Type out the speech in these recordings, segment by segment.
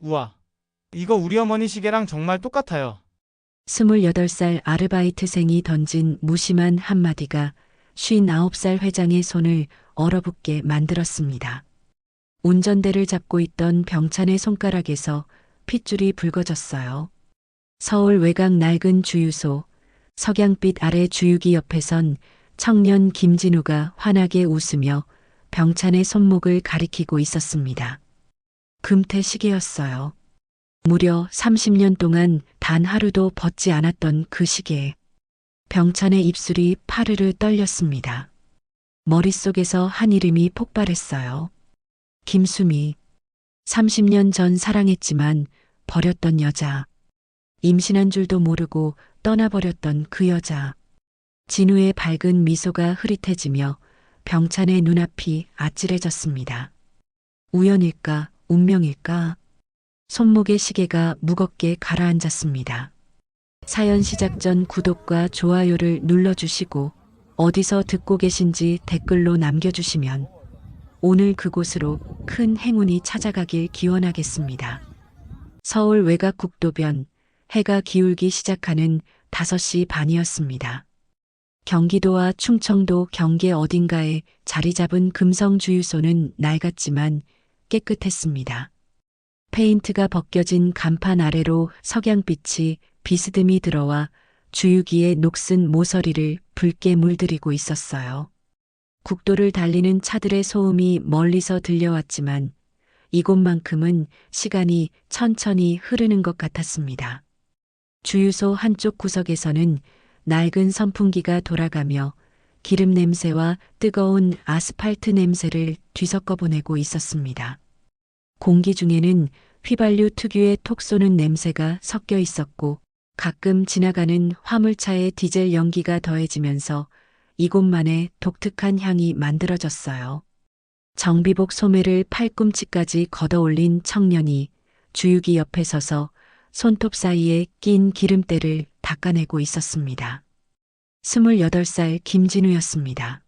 우와, 이거 우리 어머니 시계랑 정말 똑같아요. 28살 아르바이트생이 던진 무심한 한마디가 59살 회장의 손을 얼어붙게 만들었습니다. 운전대를 잡고 있던 병찬의 손가락에서 핏줄이 붉어졌어요. 서울 외곽 낡은 주유소, 석양빛 아래 주유기 옆에선 청년 김진우가 환하게 웃으며 병찬의 손목을 가리키고 있었습니다. 금태 시계였어요. 무려 30년 동안 단 하루도 벗지 않았던 그 시계. 병찬의 입술이 파르르 떨렸습니다. 머릿속에서 한 이름이 폭발했어요. 김수미. 30년 전 사랑했지만 버렸던 여자. 임신한 줄도 모르고 떠나버렸던 그 여자. 진우의 밝은 미소가 흐릿해지며 병찬의 눈앞이 아찔해졌습니다. 우연일까, 운명일까? 손목의 시계가 무겁게 가라앉았습니다. 사연 시작 전 구독과 좋아요를 눌러주시고 어디서 듣고 계신지 댓글로 남겨주시면 오늘 그곳으로 큰 행운이 찾아가길 기원하겠습니다. 서울 외곽 국도변, 해가 기울기 시작하는 5시 반이었습니다. 경기도와 충청도 경계 어딘가에 자리 잡은 금성 주유소는 낡았지만 깨끗했습니다. 페인트가 벗겨진 간판 아래로 석양빛이 비스듬히 들어와 주유기의 녹슨 모서리를 붉게 물들이고 있었어요. 국도를 달리는 차들의 소음이 멀리서 들려왔지만 이곳만큼은 시간이 천천히 흐르는 것 같았습니다. 주유소 한쪽 구석에서는 낡은 선풍기가 돌아가며 기름 냄새와 뜨거운 아스팔트 냄새를 뒤섞어 보내고 있었습니다. 공기 중에는 휘발유 특유의 톡 쏘는 냄새가 섞여 있었고 가끔 지나가는 화물차의 디젤 연기가 더해지면서 이곳만의 독특한 향이 만들어졌어요. 정비복 소매를 팔꿈치까지 걷어올린 청년이 주유기 옆에 서서 손톱 사이에 낀 기름때를 닦아내고 있었습니다. 28살 김진우였습니다.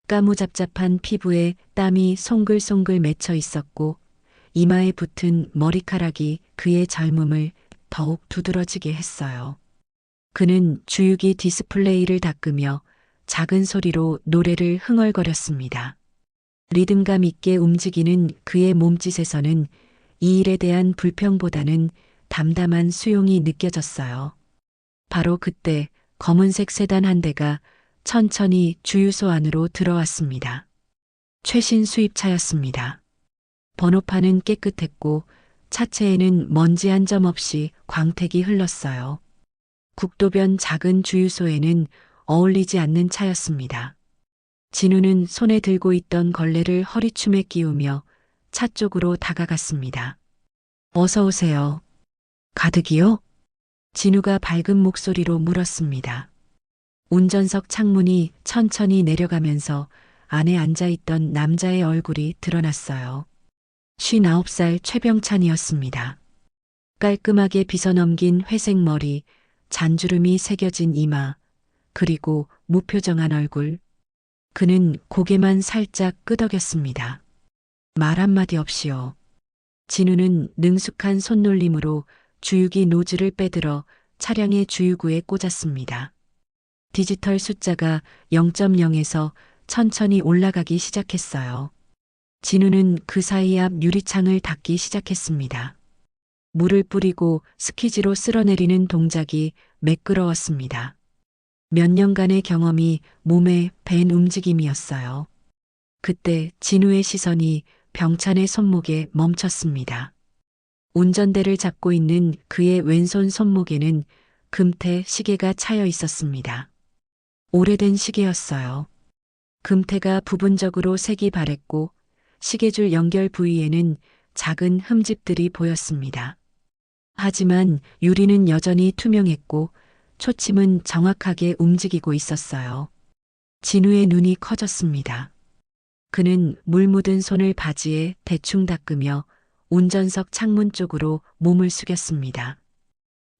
까무잡잡한 피부에 땀이 송글송글 맺혀 있었고 이마에 붙은 머리카락이 그의 젊음을 더욱 두드러지게 했어요. 그는 주유기 디스플레이를 닦으며 작은 소리로 노래를 흥얼거렸습니다. 리듬감 있게 움직이는 그의 몸짓에서는 이 일에 대한 불평보다는 담담한 수용이 느껴졌어요. 바로 그때 검은색 세단 한 대가 천천히 주유소 안으로 들어왔습니다. 최신 수입차였습니다. 번호판은 깨끗했고 차체에는 먼지 한 점 없이 광택이 흘렀어요. 국도변 작은 주유소에는 어울리지 않는 차였습니다. 진우는 손에 들고 있던 걸레를 허리춤에 끼우며 차 쪽으로 다가갔습니다. 어서 오세요. 가득이요? 진우가 밝은 목소리로 물었습니다. 운전석 창문이 천천히 내려가면서 안에 앉아있던 남자의 얼굴이 드러났어요. 59살 최병찬이었습니다. 깔끔하게 빗어넘긴 회색 머리, 잔주름이 새겨진 이마, 그리고 무표정한 얼굴. 그는 고개만 살짝 끄덕였습니다. 말 한마디 없이요. 진우는 능숙한 손놀림으로 주유기 노즐을 빼들어 차량의 주유구에 꽂았습니다. 디지털 숫자가 0.0에서 천천히 올라가기 시작했어요. 진우는 그 사이 앞 유리창을 닫기 시작했습니다. 물을 뿌리고 스퀴즈로 쓸어내리는 동작이 매끄러웠습니다. 몇 년간의 경험이 몸에 밴 움직임이었어요. 그때 진우의 시선이 병찬의 손목에 멈췄습니다. 운전대를 잡고 있는 그의 왼손 손목에는 금태 시계가 차여 있었습니다. 오래된 시계였어요. 금태가 부분적으로 색이 바랬고 시계줄 연결 부위에는 작은 흠집들이 보였습니다. 하지만 유리는 여전히 투명했고 초침은 정확하게 움직이고 있었어요. 진우의 눈이 커졌습니다. 그는 물 묻은 손을 바지에 대충 닦으며 운전석 창문 쪽으로 몸을 숙였습니다.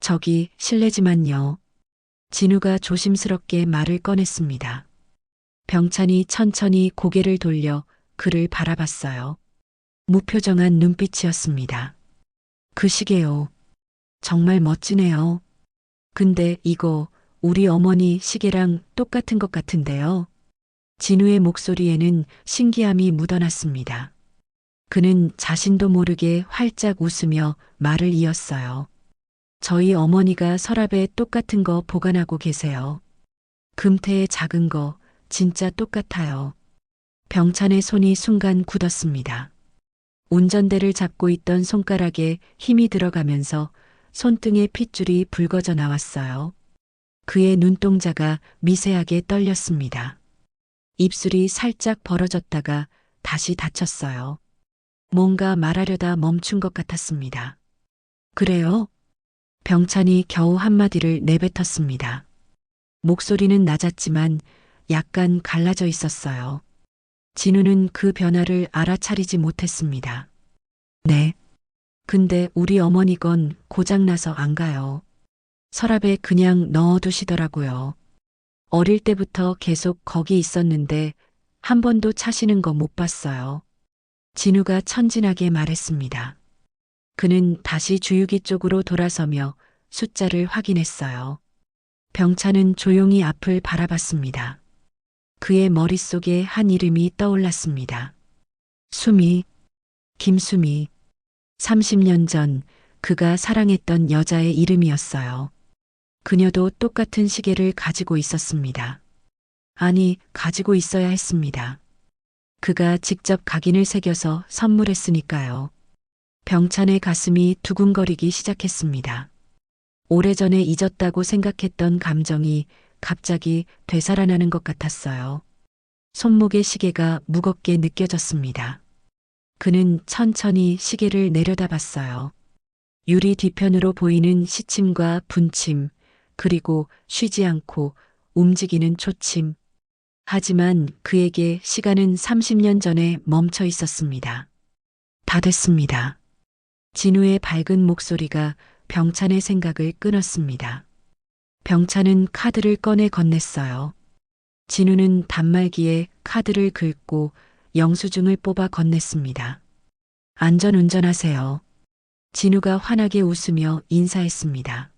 저기 실례지만요. 진우가 조심스럽게 말을 꺼냈습니다. 병찬이 천천히 고개를 돌려 그를 바라봤어요. 무표정한 눈빛이었습니다. 그 시계요. 정말 멋지네요. 근데 이거 우리 어머니 시계랑 똑같은 것 같은데요. 진우의 목소리에는 신기함이 묻어났습니다. 그는 자신도 모르게 활짝 웃으며 말을 이었어요. 저희 어머니가 서랍에 똑같은 거 보관하고 계세요. 금태의 작은 거 진짜 똑같아요. 병찬의 손이 순간 굳었습니다. 운전대를 잡고 있던 손가락에 힘이 들어가면서 손등에 핏줄이 붉어져 나왔어요. 그의 눈동자가 미세하게 떨렸습니다. 입술이 살짝 벌어졌다가 다시 닫혔어요. 뭔가 말하려다 멈춘 것 같았습니다. 그래요? 병찬이 겨우 한마디를 내뱉었습니다. 목소리는 낮았지만 약간 갈라져 있었어요. 진우는 그 변화를 알아차리지 못했습니다. 네. 근데 우리 어머니 건 고장나서 안 가요. 서랍에 그냥 넣어두시더라고요. 어릴 때부터 계속 거기 있었는데 한 번도 차시는 거 못 봤어요. 진우가 천진하게 말했습니다. 그는 다시 주유기 쪽으로 돌아서며 숫자를 확인했어요. 병찬은 조용히 앞을 바라봤습니다. 그의 머릿속에 한 이름이 떠올랐습니다. 수미, 김수미. 30년 전 그가 사랑했던 여자의 이름이었어요. 그녀도 똑같은 시계를 가지고 있었습니다. 아니, 가지고 있어야 했습니다. 그가 직접 각인을 새겨서 선물했으니까요. 병찬의 가슴이 두근거리기 시작했습니다. 오래전에 잊었다고 생각했던 감정이 갑자기 되살아나는 것 같았어요. 손목의 시계가 무겁게 느껴졌습니다. 그는 천천히 시계를 내려다봤어요. 유리 뒤편으로 보이는 시침과 분침, 그리고 쉬지 않고 움직이는 초침. 하지만 그에게 시간은 30년 전에 멈춰 있었습니다. 다 됐습니다. 진우의 밝은 목소리가 병찬의 생각을 끊었습니다. 병찬은 카드를 꺼내 건넸어요. 진우는 단말기에 카드를 긁고 영수증을 뽑아 건넸습니다. 안전운전하세요. 진우가 환하게 웃으며 인사했습니다.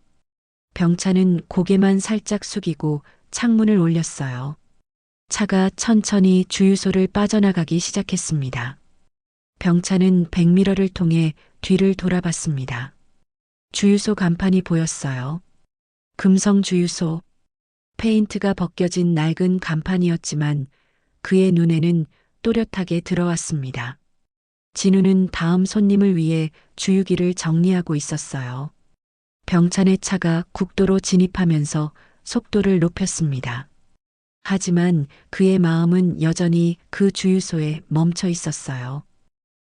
병찬은 고개만 살짝 숙이고 창문을 올렸어요. 차가 천천히 주유소를 빠져나가기 시작했습니다. 병찬은 백미러를 통해 뒤를 돌아봤습니다. 주유소 간판이 보였어요. 금성 주유소. 페인트가 벗겨진 낡은 간판이었지만 그의 눈에는 또렷하게 들어왔습니다. 진우는 다음 손님을 위해 주유기를 정리하고 있었어요. 병찬의 차가 국도로 진입하면서 속도를 높였습니다. 하지만 그의 마음은 여전히 그 주유소에 멈춰 있었어요.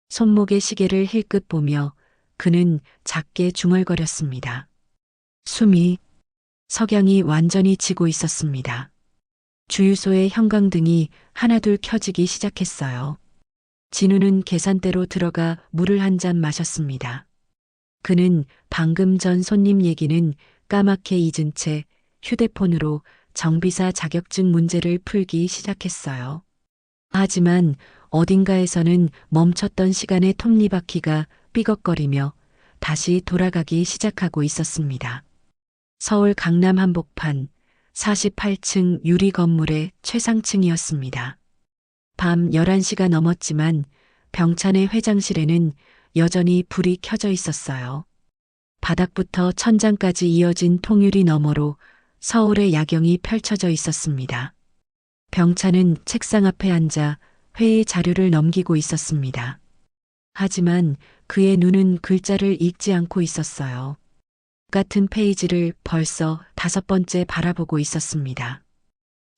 손목의 시계를 힐끗 보며 그는 작게 중얼거렸습니다. 숨이, 석양이 완전히 지고 있었습니다. 주유소의 형광등이 하나둘 켜지기 시작했어요. 진우는 계산대로 들어가 물을 한 잔 마셨습니다. 그는 방금 전 손님 얘기는 까맣게 잊은 채 휴대폰으로 정비사 자격증 문제를 풀기 시작했어요. 하지만 어딘가에서는 멈췄던 시간의 톱니바퀴가 삐걱거리며 다시 돌아가기 시작하고 있었습니다. 서울 강남 한복판 48층 유리 건물의 최상층이었습니다. 밤 11시가 넘었지만 병찬의 회장실에는 여전히 불이 켜져 있었어요. 바닥부터 천장까지 이어진 통유리 너머로 서울의 야경이 펼쳐져 있었습니다. 병찬은 책상 앞에 앉아 회의 자료를 넘기고 있었습니다. 하지만 그의 눈은 글자를 읽지 않고 있었어요. 같은 페이지를 벌써 5번째 바라보고 있었습니다.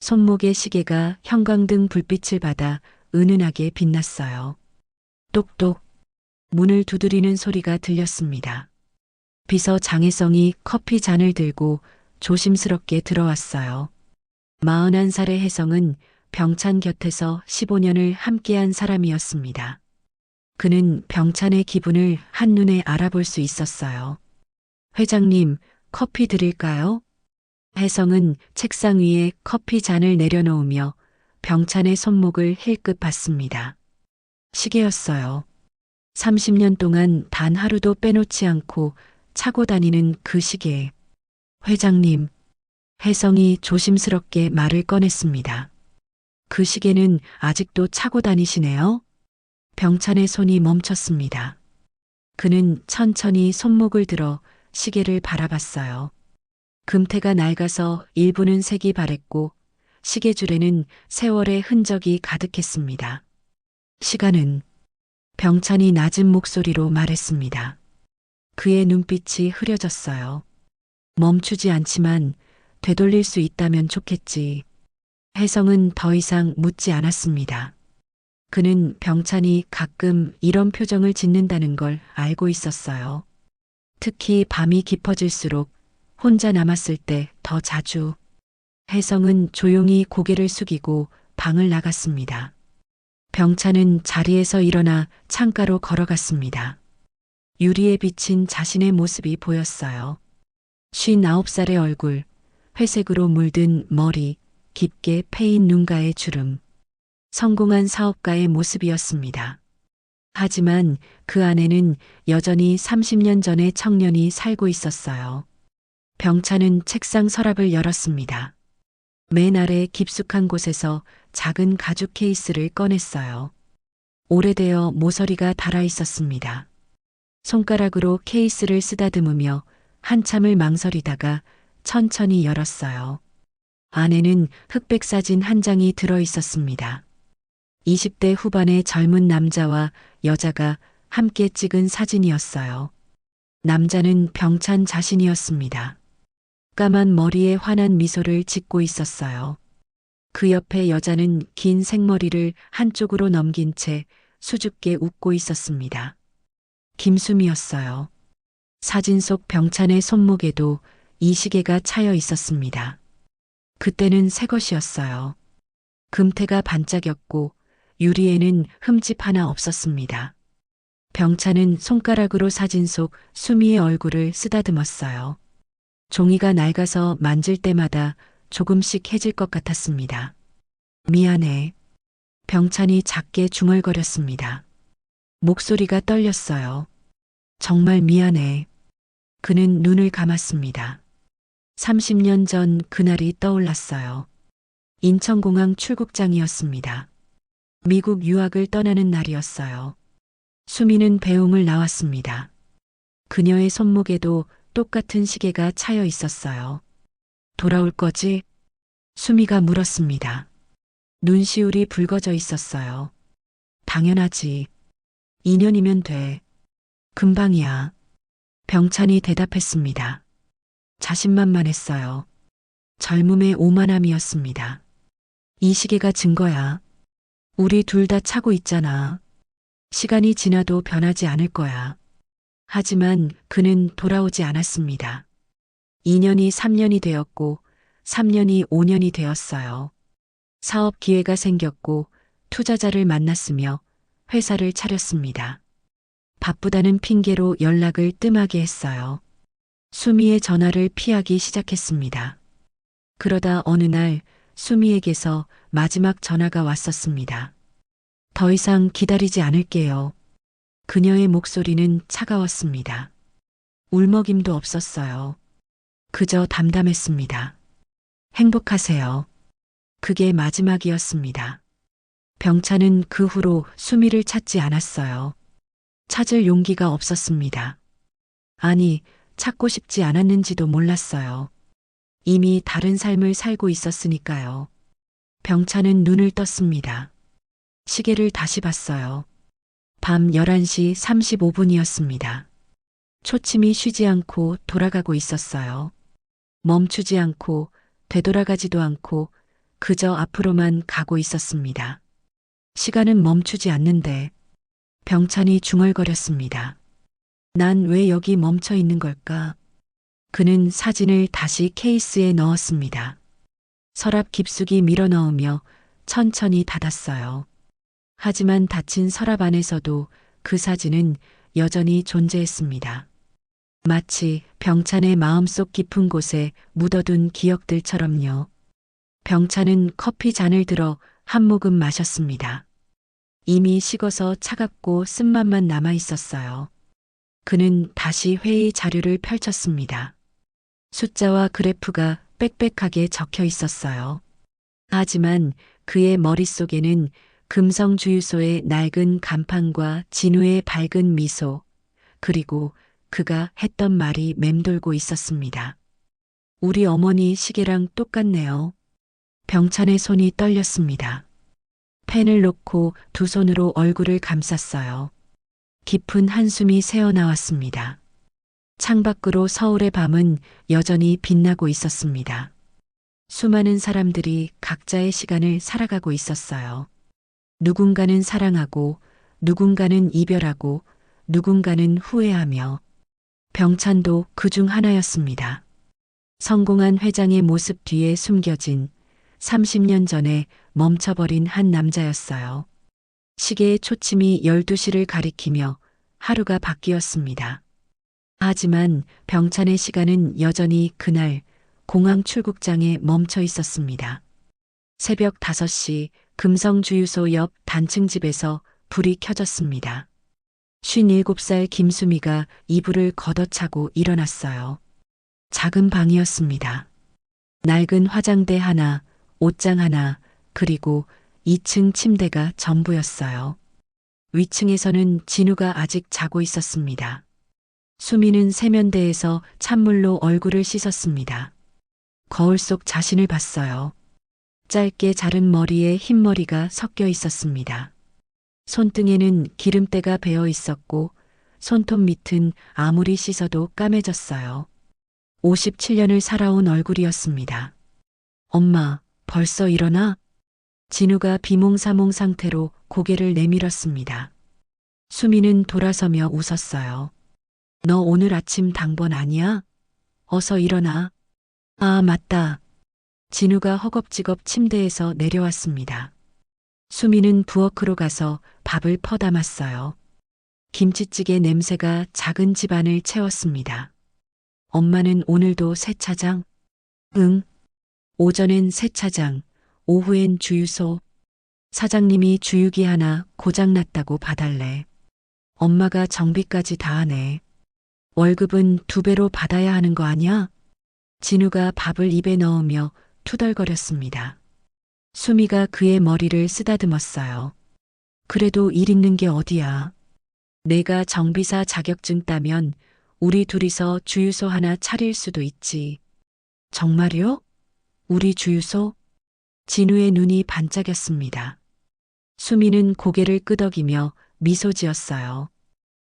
손목의 시계가 형광등 불빛을 받아 은은하게 빛났어요. 똑똑. 문을 두드리는 소리가 들렸습니다. 비서 장혜성이 커피 잔을 들고 조심스럽게 들어왔어요. 41살의 혜성은 병찬 곁에서 15년을 함께한 사람이었습니다. 그는 병찬의 기분을 한눈에 알아볼 수 있었어요. 회장님, 커피 드릴까요? 혜성은 책상 위에 커피 잔을 내려놓으며 병찬의 손목을 힐끗 봤습니다. 시계였어요. 30년 동안 단 하루도 빼놓지 않고 차고 다니는 그 시계. 회장님, 혜성이 조심스럽게 말을 꺼냈습니다. 그 시계는 아직도 차고 다니시네요? 병찬의 손이 멈췄습니다. 그는 천천히 손목을 들어 시계를 바라봤어요. 금태가 낡아서 일부는 색이 바랬고 시계줄에는 세월의 흔적이 가득했습니다. 시간은 병찬이 낮은 목소리로 말했습니다. 그의 눈빛이 흐려졌어요. 멈추지 않지만 되돌릴 수 있다면 좋겠지. 혜성은 더 이상 묻지 않았습니다. 그는 병찬이 가끔 이런 표정을 짓는다는 걸 알고 있었어요. 특히 밤이 깊어질수록 혼자 남았을 때 더 자주. 혜성은 조용히 고개를 숙이고 방을 나갔습니다. 병찬은 자리에서 일어나 창가로 걸어갔습니다. 유리에 비친 자신의 모습이 보였어요. 59살의 얼굴, 회색으로 물든 머리, 깊게 패인 눈가의 주름. 성공한 사업가의 모습이었습니다. 하지만 그 안에는 여전히 30년 전의 청년이 살고 있었어요. 병찬은 책상 서랍을 열었습니다. 맨 아래 깊숙한 곳에서 작은 가죽 케이스를 꺼냈어요. 오래되어 모서리가 달아 있었습니다. 손가락으로 케이스를 쓰다듬으며 한참을 망설이다가 천천히 열었어요. 안에는 흑백 사진 한 장이 들어 있었습니다. 20대 후반의 젊은 남자와 여자가 함께 찍은 사진이었어요. 남자는 병찬 자신이었습니다. 까만 머리에 환한 미소를 짓고 있었어요. 그 옆에 여자는 긴 생머리를 한쪽으로 넘긴 채 수줍게 웃고 있었습니다. 김수미였어요. 사진 속 병찬의 손목에도 이 시계가 차여 있었습니다. 그때는 새 것이었어요. 금태가 반짝였고 유리에는 흠집 하나 없었습니다. 병찬은 손가락으로 사진 속 수미의 얼굴을 쓰다듬었어요. 종이가 낡아서 만질 때마다 조금씩 해질 것 같았습니다. 미안해. 병찬이 작게 중얼거렸습니다. 목소리가 떨렸어요. 정말 미안해. 그는 눈을 감았습니다. 30년 전 그날이 떠올랐어요. 인천공항 출국장이었습니다. 미국 유학을 떠나는 날이었어요. 수미는 배웅을 나왔습니다. 그녀의 손목에도 똑같은 시계가 차여 있었어요. 돌아올 거지? 수미가 물었습니다. 눈시울이 붉어져 있었어요. 당연하지. 2년이면 돼. 금방이야. 병찬이 대답했습니다. 자신만만했어요. 젊음의 오만함이었습니다. 이 시계가 증거야. 우리 둘 다 차고 있잖아. 시간이 지나도 변하지 않을 거야. 하지만 그는 돌아오지 않았습니다. 2년이 3년이 되었고 3년이 5년이 되었어요. 사업 기회가 생겼고 투자자를 만났으며 회사를 차렸습니다. 바쁘다는 핑계로 연락을 뜸하게 했어요. 수미의 전화를 피하기 시작했습니다. 그러다 어느 날 수미에게서 마지막 전화가 왔었습니다. 더 이상 기다리지 않을게요. 그녀의 목소리는 차가웠습니다. 울먹임도 없었어요. 그저 담담했습니다. 행복하세요. 그게 마지막이었습니다. 병찬은 그 후로 수미를 찾지 않았어요. 찾을 용기가 없었습니다. 아니, 찾고 싶지 않았는지도 몰랐어요. 이미 다른 삶을 살고 있었으니까요. 병찬은 눈을 떴습니다. 시계를 다시 봤어요. 밤 11시 35분이었습니다. 초침이 쉬지 않고 돌아가고 있었어요. 멈추지 않고 되돌아가지도 않고 그저 앞으로만 가고 있었습니다. 시간은 멈추지 않는데 병찬이 중얼거렸습니다. 난 왜 여기 멈춰 있는 걸까? 그는 사진을 다시 케이스에 넣었습니다. 서랍 깊숙이 밀어넣으며 천천히 닫았어요. 하지만 닫힌 서랍 안에서도 그 사진은 여전히 존재했습니다. 마치 병찬의 마음속 깊은 곳에 묻어둔 기억들처럼요. 병찬은 커피 잔을 들어 한 모금 마셨습니다. 이미 식어서 차갑고 쓴맛만 남아 있었어요. 그는 다시 회의 자료를 펼쳤습니다. 숫자와 그래프가 빽빽하게 적혀 있었어요. 하지만 그의 머릿속에는 금성주유소의 낡은 간판과 진우의 밝은 미소, 그리고 그가 했던 말이 맴돌고 있었습니다. 우리 어머니 시계랑 똑같네요. 병찬의 손이 떨렸습니다. 펜을 놓고 두 손으로 얼굴을 감쌌어요. 깊은 한숨이 새어나왔습니다. 창밖으로 서울의 밤은 여전히 빛나고 있었습니다. 수많은 사람들이 각자의 시간을 살아가고 있었어요. 누군가는 사랑하고, 누군가는 이별하고, 누군가는 후회하며, 병찬도 그 중 하나였습니다. 성공한 회장의 모습 뒤에 숨겨진 30년 전에 멈춰버린 한 남자였어요. 시계의 초침이 12시를 가리키며 하루가 바뀌었습니다. 하지만 병찬의 시간은 여전히 그날 공항 출국장에 멈춰 있었습니다. 새벽 5시 금성주유소 옆 단층 집에서 불이 켜졌습니다. 57살 김수미가 이불을 걷어차고 일어났어요. 작은 방이었습니다. 낡은 화장대 하나, 옷장 하나, 그리고 2층 침대가 전부였어요. 위층에서는 진우가 아직 자고 있었습니다. 수미는 세면대에서 찬물로 얼굴을 씻었습니다. 거울 속 자신을 봤어요. 짧게 자른 머리에 흰머리가 섞여 있었습니다. 손등에는 기름때가 배어 있었고 손톱 밑은 아무리 씻어도 까매졌어요. 57년을 살아온 얼굴이었습니다. 엄마, 벌써 일어나? 진우가 비몽사몽 상태로 고개를 내밀었습니다. 수미는 돌아서며 웃었어요. 너 오늘 아침 당번 아니야? 어서 일어나. 아, 맞다. 진우가 허겁지겁 침대에서 내려왔습니다. 수미는 부엌으로 가서 밥을 퍼담았어요. 김치찌개 냄새가 작은 집안을 채웠습니다. 엄마는 오늘도 세차장? 응. 오전엔 세차장, 오후엔 주유소. 사장님이 주유기 하나 고장났다고 봐달래. 엄마가 정비까지 다 하네. 월급은 2배로 받아야 하는 거 아니야? 진우가 밥을 입에 넣으며 투덜거렸습니다. 수미가 그의 머리를 쓰다듬었어요. 그래도 일 있는 게 어디야. 내가 정비사 자격증 따면 우리 둘이서 주유소 하나 차릴 수도 있지. 정말요? 우리 주유소? 진우의 눈이 반짝였습니다. 수미는 고개를 끄덕이며 미소 지었어요.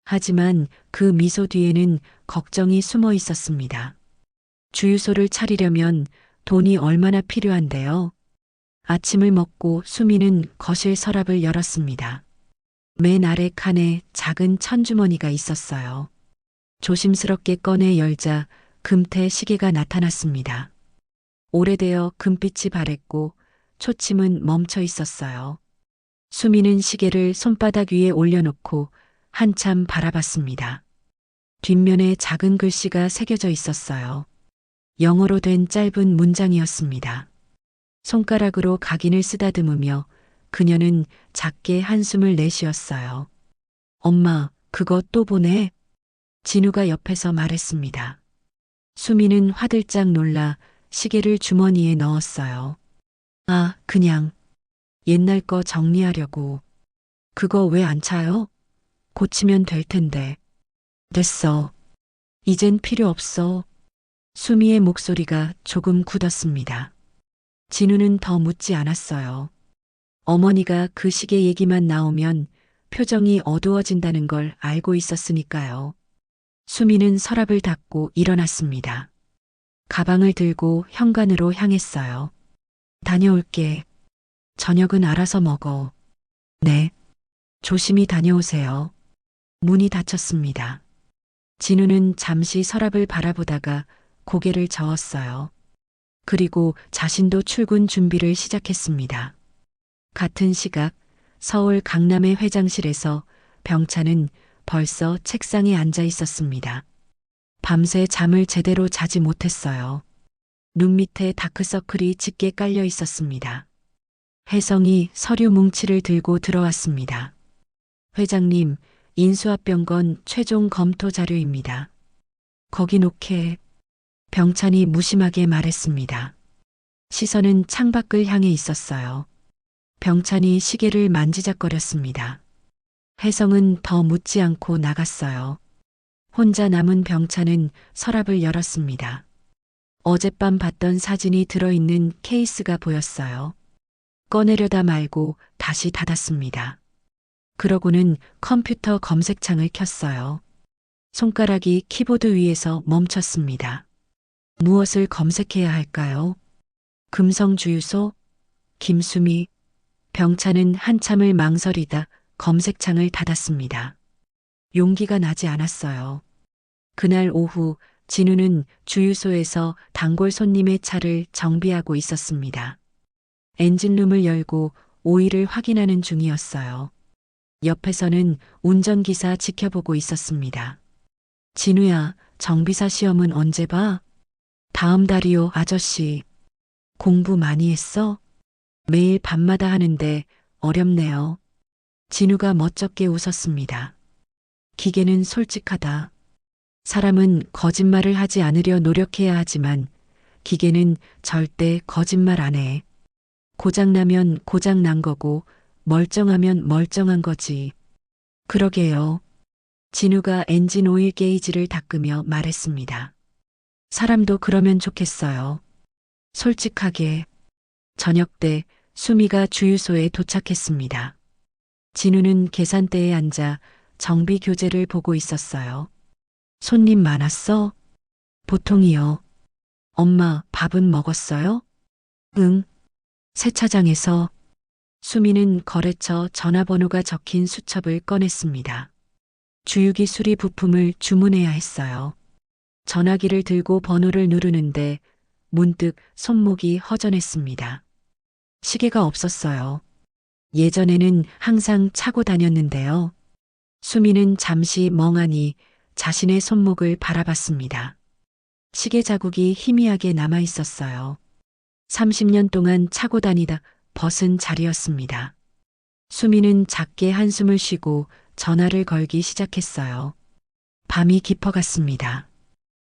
하지만 그 미소 뒤에는 걱정이 숨어 있었습니다. 주유소를 차리려면 돈이 얼마나 필요한데요? 아침을 먹고 수미는 거실 서랍을 열었습니다. 맨 아래 칸에 작은 천주머니가 있었어요. 조심스럽게 꺼내 열자 금태 시계가 나타났습니다. 오래되어 금빛이 바랬고 초침은 멈춰 있었어요. 수미는 시계를 손바닥 위에 올려놓고 한참 바라봤습니다. 뒷면에 작은 글씨가 새겨져 있었어요. 영어로 된 짧은 문장이었습니다. 손가락으로 각인을 쓰다듬으며 그녀는 작게 한숨을 내쉬었어요. 엄마, 그거 또 보내? 진우가 옆에서 말했습니다. 수미는 화들짝 놀라 시계를 주머니에 넣었어요. 아, 그냥 옛날 거 정리하려고. 그거 왜 안 차요? 고치면 될 텐데. 됐어. 이젠 필요 없어. 수미의 목소리가 조금 굳었습니다. 진우는 더 묻지 않았어요. 어머니가 그 시계 얘기만 나오면 표정이 어두워진다는 걸 알고 있었으니까요. 수미는 서랍을 닫고 일어났습니다. 가방을 들고 현관으로 향했어요. 다녀올게. 저녁은 알아서 먹어. 네. 조심히 다녀오세요. 문이 닫혔습니다. 진우는 잠시 서랍을 바라보다가 고개를 저었어요. 그리고 자신도 출근 준비를 시작했습니다. 같은 시각 서울 강남의 회장실에서 병찬은 벌써 책상에 앉아 있었습니다. 밤새 잠을 제대로 자지 못했어요. 눈 밑에 다크서클이 짙게 깔려 있었습니다. 혜성이 서류 뭉치를 들고 들어왔습니다. 회장님, 인수합병건 최종 검토 자료입니다. 거기 놓게. 병찬이 무심하게 말했습니다. 시선은 창밖을 향해 있었어요. 병찬이 시계를 만지작거렸습니다. 혜성은 더 묻지 않고 나갔어요. 혼자 남은 병찬은 서랍을 열었습니다. 어젯밤 봤던 사진이 들어있는 케이스가 보였어요. 꺼내려다 말고 다시 닫았습니다. 그러고는 컴퓨터 검색창을 켰어요. 손가락이 키보드 위에서 멈췄습니다. 무엇을 검색해야 할까요? 금성주유소? 김수미? 병찬은 한참을 망설이다 검색창을 닫았습니다. 용기가 나지 않았어요. 그날 오후 진우는 주유소에서 단골 손님의 차를 정비하고 있었습니다. 엔진룸을 열고 오일을 확인하는 중이었어요. 옆에서는 운전기사 지켜보고 있었습니다. 진우야, 정비사 시험은 언제 봐? 다음 달이요, 아저씨. 공부 많이 했어? 매일 밤마다 하는데 어렵네요. 진우가 멋쩍게 웃었습니다. 기계는 솔직하다. 사람은 거짓말을 하지 않으려 노력해야 하지만 기계는 절대 거짓말 안 해. 고장나면 고장난 거고 멀쩡하면 멀쩡한 거지. 그러게요. 진우가 엔진 오일 게이지를 닦으며 말했습니다. 사람도 그러면 좋겠어요. 솔직하게. 저녁 때 수미가 주유소에 도착했습니다. 진우는 계산대에 앉아 정비 교재를 보고 있었어요. 손님 많았어? 보통이요. 엄마, 밥은 먹었어요? 응. 세차장에서. 수미는 거래처 전화번호가 적힌 수첩을 꺼냈습니다. 주유기 수리 부품을 주문해야 했어요. 전화기를 들고 번호를 누르는데 문득 손목이 허전했습니다. 시계가 없었어요. 예전에는 항상 차고 다녔는데요. 수미는 잠시 멍하니 자신의 손목을 바라봤습니다. 시계 자국이 희미하게 남아 있었어요. 30년 동안 차고 다니다 벗은 자리였습니다. 수미는 작게 한숨을 쉬고 전화를 걸기 시작했어요. 밤이 깊어갔습니다.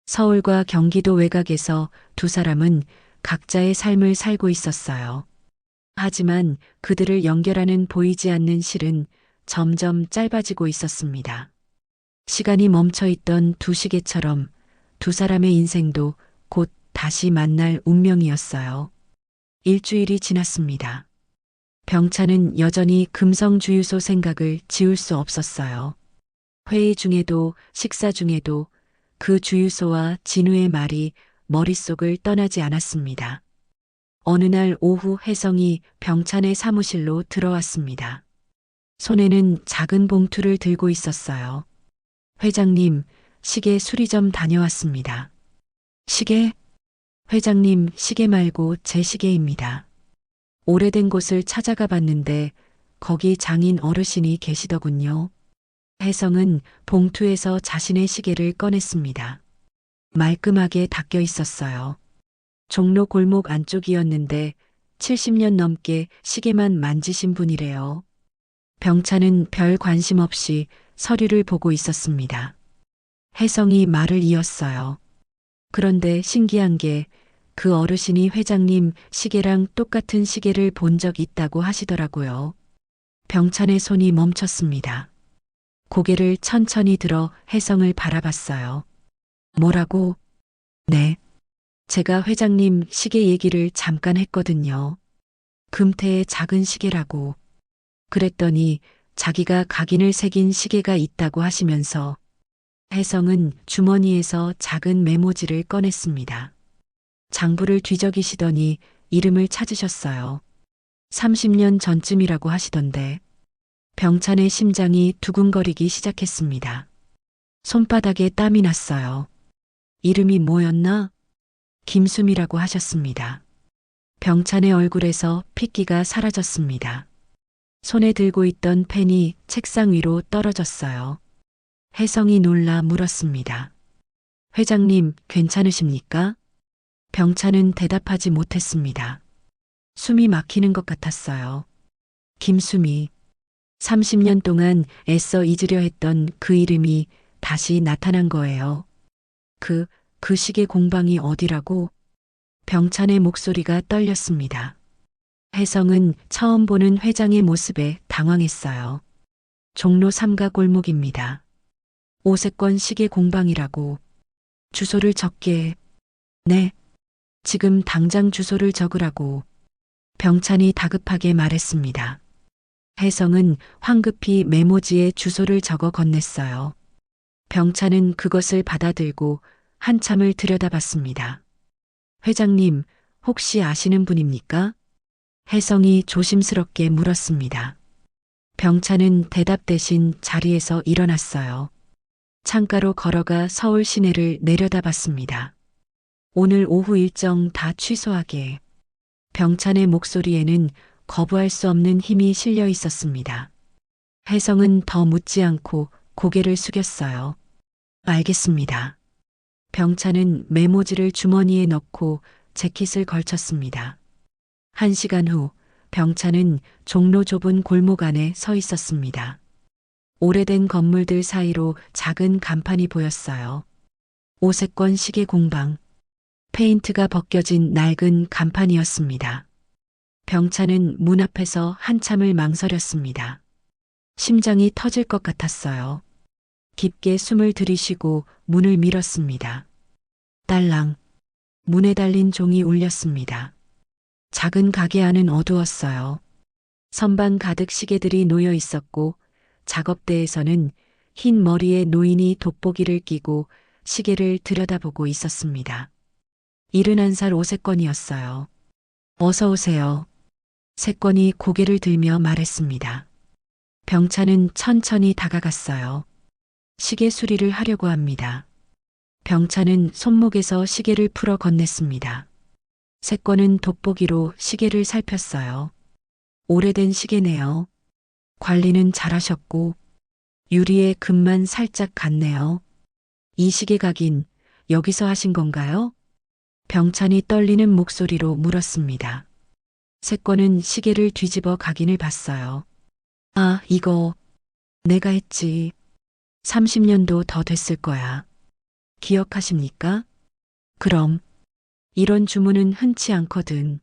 서울과 경기도 외곽에서 두 사람은 각자의 삶을 살고 있었어요. 하지만 그들을 연결하는 보이지 않는 실은 점점 짧아지고 있었습니다. 시간이 멈춰 있던 두 시계처럼 두 사람의 인생도 곧 다시 만날 운명이었어요. 일주일이 지났습니다. 병찬은 여전히 금성주유소 생각을 지울 수 없었어요. 회의 중에도 식사 중에도 그 주유소와 진우의 말이 머릿속을 떠나지 않았습니다. 어느 날 오후 혜성이 병찬의 사무실로 들어왔습니다. 손에는 작은 봉투를 들고 있었어요. 회장님, 시계 수리점 다녀왔습니다. 시계? 회장님, 시계 말고 제 시계입니다. 오래된 곳을 찾아가 봤는데 거기 장인 어르신이 계시더군요. 혜성은 봉투에서 자신의 시계를 꺼냈습니다. 말끔하게 닦여 있었어요. 종로 골목 안쪽이었는데 70년 넘게 시계만 만지신 분이래요. 병찬은 별 관심 없이 서류를 보고 있었습니다. 혜성이 말을 이었어요. 그런데 신기한 게 그 어르신이 회장님 시계랑 똑같은 시계를 본 적 있다고 하시더라고요. 병찬의 손이 멈췄습니다. 고개를 천천히 들어 혜성을 바라봤어요. 뭐라고? 네. 제가 회장님 시계 얘기를 잠깐 했거든요. 금태의 작은 시계라고. 그랬더니 자기가 각인을 새긴 시계가 있다고 하시면서 혜성은 주머니에서 작은 메모지를 꺼냈습니다. 장부를 뒤적이시더니 이름을 찾으셨어요. 30년 전쯤이라고 하시던데. 병찬의 심장이 두근거리기 시작했습니다. 손바닥에 땀이 났어요. 이름이 뭐였나? 김수미라고 하셨습니다. 병찬의 얼굴에서 핏기가 사라졌습니다. 손에 들고 있던 펜이 책상 위로 떨어졌어요. 혜성이 놀라 물었습니다. 회장님, 괜찮으십니까? 병찬은 대답하지 못했습니다. 숨이 막히는 것 같았어요. 김수미. 30년 동안 애써 잊으려 했던 그 이름이 다시 나타난 거예요. 그 시계 공방이 어디라고? 병찬의 목소리가 떨렸습니다. 혜성은 처음 보는 회장의 모습에 당황했어요. 종로 3가 골목입니다. 오세권 시계 공방이라고. 주소를 적게. 네. 지금 당장 주소를 적으라고. 병찬이 다급하게 말했습니다. 혜성은 황급히 메모지에 주소를 적어 건넸어요. 병찬은 그것을 받아들고 한참을 들여다봤습니다. 회장님, 혹시 아시는 분입니까? 혜성이 조심스럽게 물었습니다. 병찬은 대답 대신 자리에서 일어났어요. 창가로 걸어가 서울 시내를 내려다봤습니다. 오늘 오후 일정 다 취소하게. 병찬의 목소리에는 거부할 수 없는 힘이 실려 있었습니다. 혜성은 더 묻지 않고 고개를 숙였어요. 알겠습니다. 병찬은 메모지를 주머니에 넣고 재킷을 걸쳤습니다. 1시간 후 병찬은 종로 좁은 골목 안에 서 있었습니다. 오래된 건물들 사이로 작은 간판이 보였어요. 오세권 시계 공방. 페인트가 벗겨진 낡은 간판이었습니다. 병찬은 문 앞에서 한참을 망설였습니다. 심장이 터질 것 같았어요. 깊게 숨을 들이쉬고 문을 밀었습니다. 딸랑. 문에 달린 종이 울렸습니다. 작은 가게 안은 어두웠어요. 선반 가득 시계들이 놓여 있었고 작업대에서는 흰 머리의 노인이 돋보기를 끼고 시계를 들여다보고 있었습니다. 71살 오세권이었어요. 어서 오세요. 세권이 고개를 들며 말했습니다. 병찬은 천천히 다가갔어요. 시계 수리를 하려고 합니다. 병찬은 손목에서 시계를 풀어 건넸습니다. 세권은 돋보기로 시계를 살폈어요. 오래된 시계네요. 관리는 잘하셨고 유리에 금만 살짝 갔네요. 이 시계 각인 여기서 하신 건가요? 병찬이 떨리는 목소리로 물었습니다. 세권은 시계를 뒤집어 각인을 봤어요. 아, 이거 내가 했지. 30년도 더 됐을 거야. 기억하십니까? 그럼. 이런 주문은 흔치 않거든.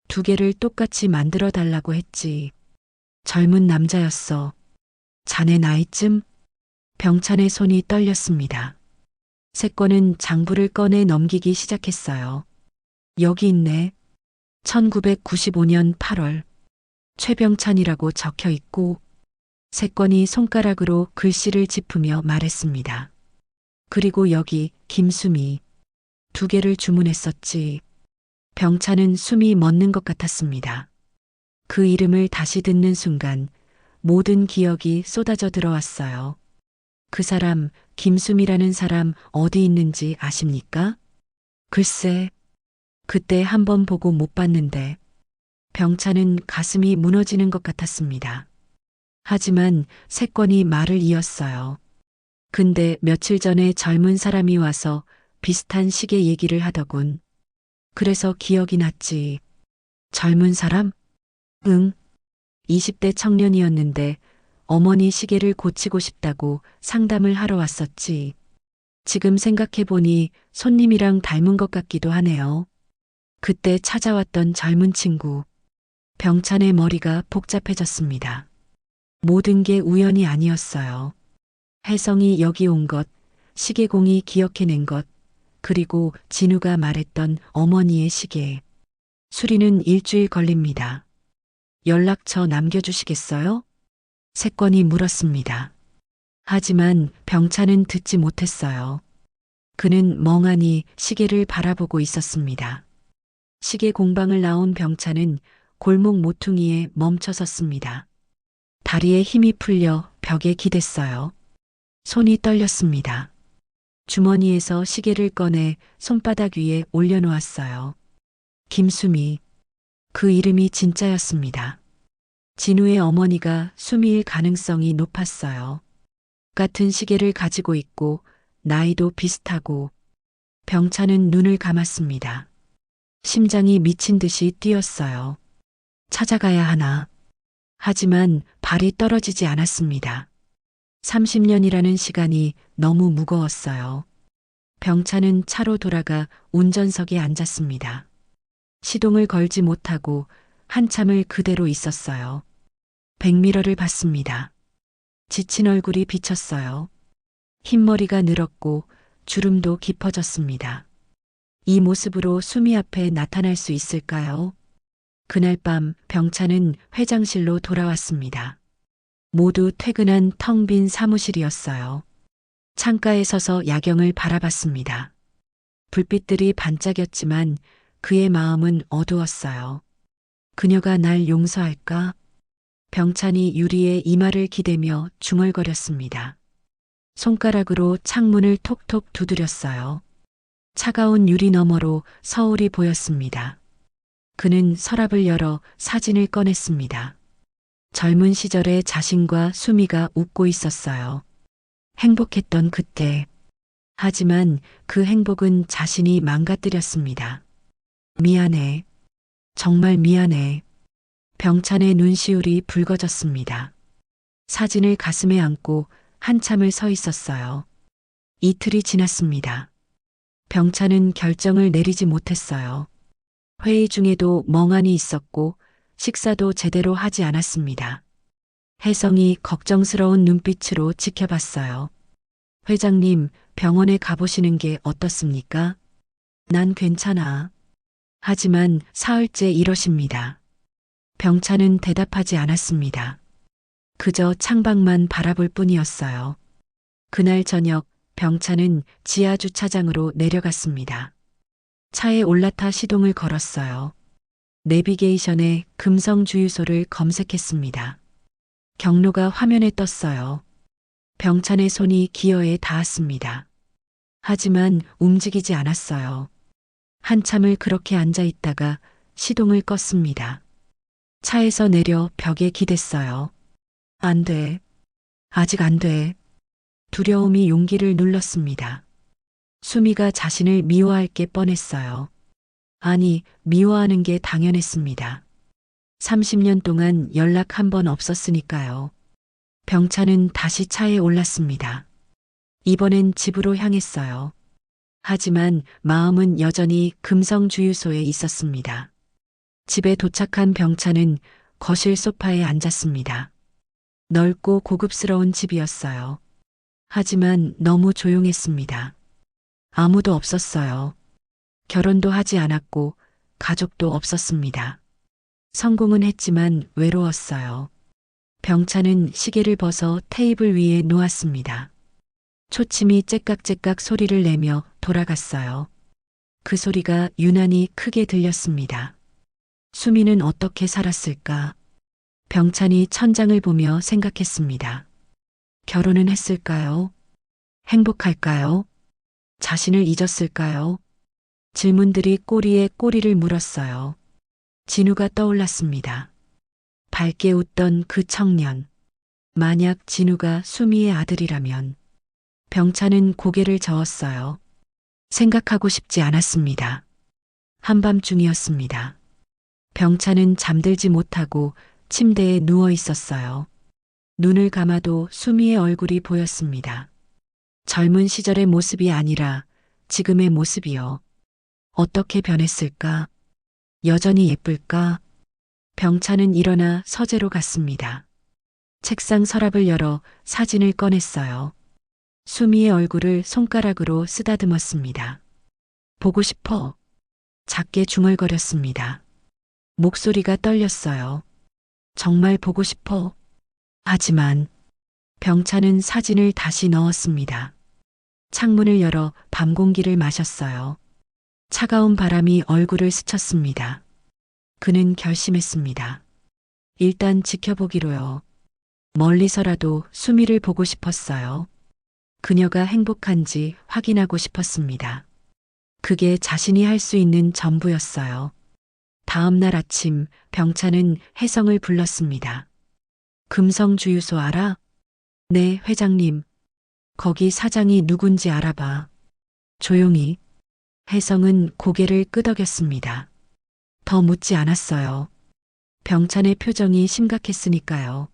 2개를 똑같이 만들어 달라고 했지. 젊은 남자였어. 자네 나이쯤? 병찬의 손이 떨렸습니다. 세권은 장부를 꺼내 넘기기 시작했어요. 여기 있네. 1995년 8월. 최병찬이라고 적혀 있고 세권이 손가락으로 글씨를 짚으며 말했습니다. 그리고 여기 김수미. 2개를 주문했었지. 병찬은 숨이 멎는 것 같았습니다. 그 이름을 다시 듣는 순간 모든 기억이 쏟아져 들어왔어요. 그 사람, 김수미라는 사람 어디 있는지 아십니까? 글쎄, 그때 한 번 보고 못 봤는데 병찬은 가슴이 무너지는 것 같았습니다. 하지만 세권이 말을 이었어요. 근데 며칠 전에 젊은 사람이 와서 비슷한 시계 얘기를 하더군. 그래서 기억이 났지. 젊은 사람? 응. 20대 청년이었는데 어머니 시계를 고치고 싶다고 상담을 하러 왔었지. 지금 생각해보니 손님이랑 닮은 것 같기도 하네요. 그때 찾아왔던 젊은 친구. 병찬의 머리가 복잡해졌습니다. 모든 게 우연이 아니었어요. 혜성이 여기 온 것, 시계공이 기억해낸 것, 그리고 진우가 말했던 어머니의 시계. 수리는 일주일 걸립니다. 연락처 남겨주시겠어요? 세권이 물었습니다. 하지만 병찬은 듣지 못했어요. 그는 멍하니 시계를 바라보고 있었습니다. 시계 공방을 나온 병찬은 골목 모퉁이에 멈춰 섰습니다. 다리에 힘이 풀려 벽에 기댔어요. 손이 떨렸습니다. 주머니에서 시계를 꺼내 손바닥 위에 올려놓았어요. 김수미. 그 이름이 진짜였습니다. 진우의 어머니가 수미일 가능성이 높았어요. 같은 시계를 가지고 있고 나이도 비슷하고. 병찬은 눈을 감았습니다. 심장이 미친 듯이 뛰었어요. 찾아가야 하나. 하지만 발이 떨어지지 않았습니다. 30년이라는 시간이 너무 무거웠어요. 병차는 차로 돌아가 운전석에 앉았습니다. 시동을 걸지 못하고 한참을 그대로 있었어요. 백미러를 봤습니다. 지친 얼굴이 비쳤어요. 흰머리가 늘었고 주름도 깊어졌습니다. 이 모습으로 수미 앞에 나타날 수 있을까요? 그날 밤 병차는 회장실로 돌아왔습니다. 모두 퇴근한 텅 빈 사무실이었어요. 창가에 서서 야경을 바라봤습니다. 불빛들이 반짝였지만 그의 마음은 어두웠어요. 그녀가 날 용서할까? 병찬이 유리에 이마를 기대며 중얼거렸습니다. 손가락으로 창문을 톡톡 두드렸어요. 차가운 유리 너머로 서울이 보였습니다. 그는 서랍을 열어 사진을 꺼냈습니다. 젊은 시절의 자신과 수미가 웃고 있었어요. 행복했던 그때. 하지만 그 행복은 자신이 망가뜨렸습니다. 미안해. 정말 미안해. 병찬의 눈시울이 붉어졌습니다. 사진을 가슴에 안고 한참을 서 있었어요. 이틀이 지났습니다. 병찬은 결정을 내리지 못했어요. 회의 중에도 멍하니 있었고 식사도 제대로 하지 않았습니다. 혜성이 걱정스러운 눈빛으로 지켜봤어요. 회장님, 병원에 가보시는 게 어떻습니까? 난 괜찮아. 하지만 사흘째 이러십니다. 병찬은 대답하지 않았습니다. 그저 창밖만 바라볼 뿐이었어요. 그날 저녁 병찬은 지하 주차장으로 내려갔습니다. 차에 올라타 시동을 걸었어요. 내비게이션에 금성 주유소를 검색했습니다. 경로가 화면에 떴어요. 병찬의 손이 기어에 닿았습니다. 하지만 움직이지 않았어요. 한참을 그렇게 앉아 있다가 시동을 껐습니다. 차에서 내려 벽에 기댔어요. 안 돼. 아직 안 돼. 두려움이 용기를 눌렀습니다. 수미가 자신을 미워할 게 뻔했어요. 아니, 미워하는 게 당연했습니다. 30년 동안 연락 한 번 없었으니까요. 병찬은 다시 차에 올랐습니다. 이번엔 집으로 향했어요. 하지만 마음은 여전히 금성 주유소에 있었습니다. 집에 도착한 병찬은 거실 소파에 앉았습니다. 넓고 고급스러운 집이었어요. 하지만 너무 조용했습니다. 아무도 없었어요. 결혼도 하지 않았고 가족도 없었습니다. 성공은 했지만 외로웠어요. 병찬은 시계를 벗어 테이블 위에 놓았습니다. 초침이 째깍째깍 소리를 내며 돌아갔어요. 그 소리가 유난히 크게 들렸습니다. 수미는 어떻게 살았을까? 병찬이 천장을 보며 생각했습니다. 결혼은 했을까요? 행복할까요? 자신을 잊었을까요? 질문들이 꼬리에 꼬리를 물었어요. 진우가 떠올랐습니다. 밝게 웃던 그 청년. 만약 진우가 수미의 아들이라면. 병찬은 고개를 저었어요. 생각하고 싶지 않았습니다. 한밤중이었습니다. 병찬은 잠들지 못하고 침대에 누워 있었어요. 눈을 감아도 수미의 얼굴이 보였습니다. 젊은 시절의 모습이 아니라 지금의 모습이요. 어떻게 변했을까? 여전히 예쁠까? 병찬은 일어나 서재로 갔습니다. 책상 서랍을 열어 사진을 꺼냈어요. 수미의 얼굴을 손가락으로 쓰다듬었습니다. 보고 싶어. 작게 중얼거렸습니다. 목소리가 떨렸어요. 정말 보고 싶어. 하지만 병찬은 사진을 다시 넣었습니다. 창문을 열어 밤 공기를 마셨어요. 차가운 바람이 얼굴을 스쳤습니다. 그는 결심했습니다. 일단 지켜보기로요. 멀리서라도 수미를 보고 싶었어요. 그녀가 행복한지 확인하고 싶었습니다. 그게 자신이 할 수 있는 전부였어요. 다음 날 아침 병찬은 혜성을 불렀습니다. 금성 주유소 알아? 네, 회장님. 거기 사장이 누군지 알아봐. 조용히. 혜성은 고개를 끄덕였습니다. 더 묻지 않았어요. 병찬의 표정이 심각했으니까요.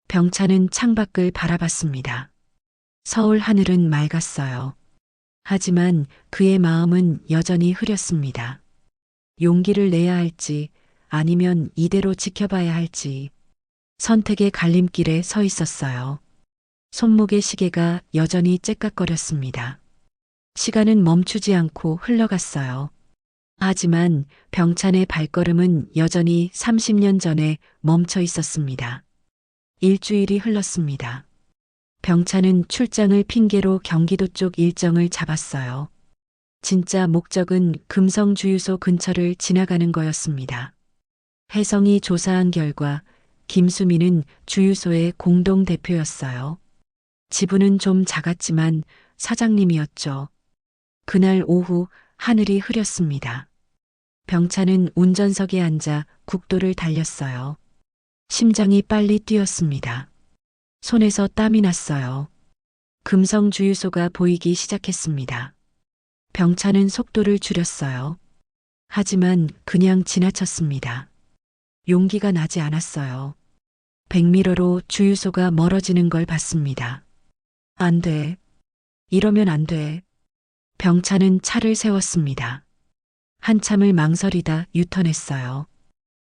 병찬은 창밖을 바라봤습니다. 서울 하늘은 맑았어요. 하지만 그의 마음은 여전히 흐렸습니다. 용기를 내야 할지 아니면 이대로 지켜봐야 할지 선택의 갈림길에 서 있었어요. 손목의 시계가 여전히 째깍거렸습니다. 시간은 멈추지 않고 흘러갔어요. 하지만 병찬의 발걸음은 여전히 30년 전에 멈춰 있었습니다. 일주일이 흘렀습니다. 병찬은 출장을 핑계로 경기도 쪽 일정을 잡았어요. 진짜 목적은 금성주유소 근처를 지나가는 거였습니다. 혜성이 조사한 결과 김수미는 주유소의 공동대표였어요. 지분은 좀 작았지만 사장님이었죠. 그날 오후 하늘이 흐렸습니다. 병찬은 운전석에 앉아 국도를 달렸어요. 심장이 빨리 뛰었습니다. 손에서 땀이 났어요. 금성주유소가 보이기 시작했습니다. 병찬은 속도를 줄였어요. 하지만 그냥 지나쳤습니다. 용기가 나지 않았어요. 백미러로 주유소가 멀어지는 걸 봤습니다. 안 돼. 이러면 안 돼. 병찬은 차를 세웠습니다. 한참을 망설이다 유턴했어요.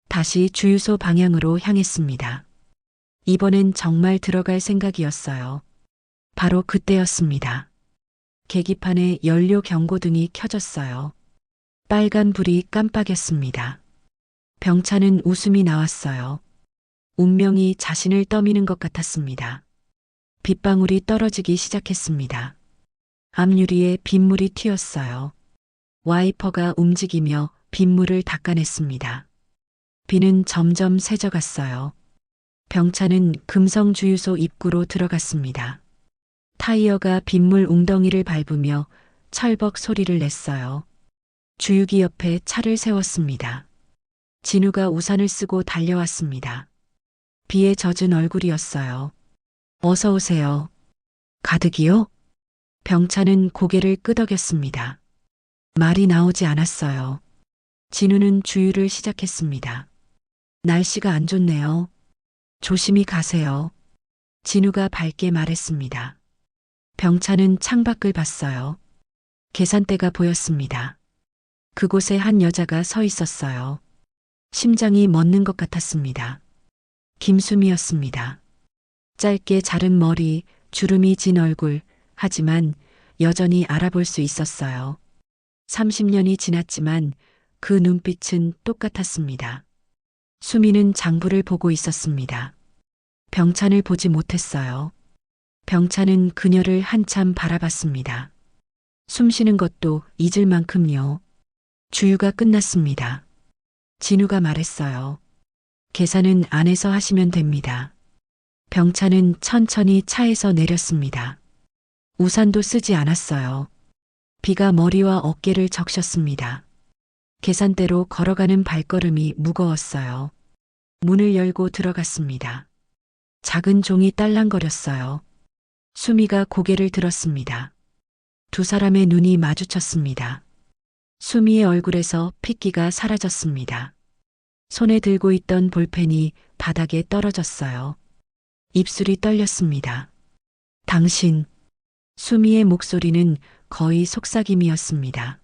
다시 주유소 방향으로 향했습니다. 이번엔 정말 들어갈 생각이었어요. 바로 그때였습니다. 계기판에 연료 경고등이 켜졌어요. 빨간 불이 깜빡였습니다. 병찬은 웃음이 나왔어요. 운명이 자신을 떠미는 것 같았습니다. 빗방울이 떨어지기 시작했습니다. 앞유리에 빗물이 튀었어요. 와이퍼가 움직이며 빗물을 닦아냈습니다. 비는 점점 새져갔어요. 병찬은 금성주유소 입구로 들어갔습니다. 타이어가 빗물 웅덩이를 밟으며 철벅 소리를 냈어요. 주유기 옆에 차를 세웠습니다. 진우가 우산을 쓰고 달려왔습니다. 비에 젖은 얼굴이었어요. 어서 오세요. 가득이요? 병찬은 고개를 끄덕였습니다. 말이 나오지 않았어요. 진우는 주유를 시작했습니다. 날씨가 안 좋네요. 조심히 가세요. 진우가 밝게 말했습니다. 병찬은 창밖을 봤어요. 계산대가 보였습니다. 그곳에 한 여자가 서 있었어요. 심장이 멎는 것 같았습니다. 김수미였습니다. 짧게 자른 머리, 주름이 진 얼굴, 하지만 여전히 알아볼 수 있었어요. 30년이 지났지만 그 눈빛은 똑같았습니다. 수미는 장부를 보고 있었습니다. 병찬을 보지 못했어요. 병찬은 그녀를 한참 바라봤습니다. 숨 쉬는 것도 잊을 만큼요. 주유가 끝났습니다. 진우가 말했어요. 계산은 안에서 하시면 됩니다. 병찬은 천천히 차에서 내렸습니다. 우산도 쓰지 않았어요. 비가 머리와 어깨를 적셨습니다. 계산대로 걸어가는 발걸음이 무거웠어요. 문을 열고 들어갔습니다. 작은 종이 딸랑거렸어요. 수미가 고개를 들었습니다. 두 사람의 눈이 마주쳤습니다. 수미의 얼굴에서 핏기가 사라졌습니다. 손에 들고 있던 볼펜이 바닥에 떨어졌어요. 입술이 떨렸습니다. 당신. 수미의 목소리는 거의 속삭임이었습니다.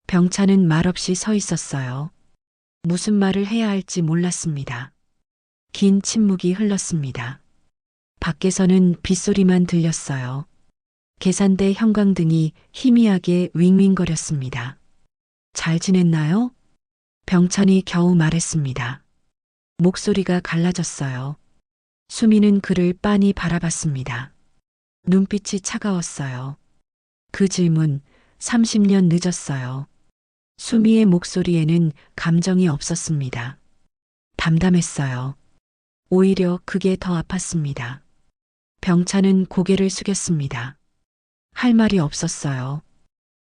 병찬은 말없이 서 있었어요. 무슨 말을 해야 할지 몰랐습니다. 긴 침묵이 흘렀습니다. 밖에서는 빗소리만 들렸어요. 계산대 형광등이 희미하게 윙윙거렸습니다. 잘 지냈나요? 병찬이 겨우 말했습니다. 목소리가 갈라졌어요. 수미는 그를 빤히 바라봤습니다. 눈빛이 차가웠어요. 그 질문 30년 늦었어요. 수미의 목소리에는 감정이 없었습니다. 담담했어요. 오히려 그게 더 아팠습니다. 병찬은 고개를 숙였습니다. 할 말이 없었어요.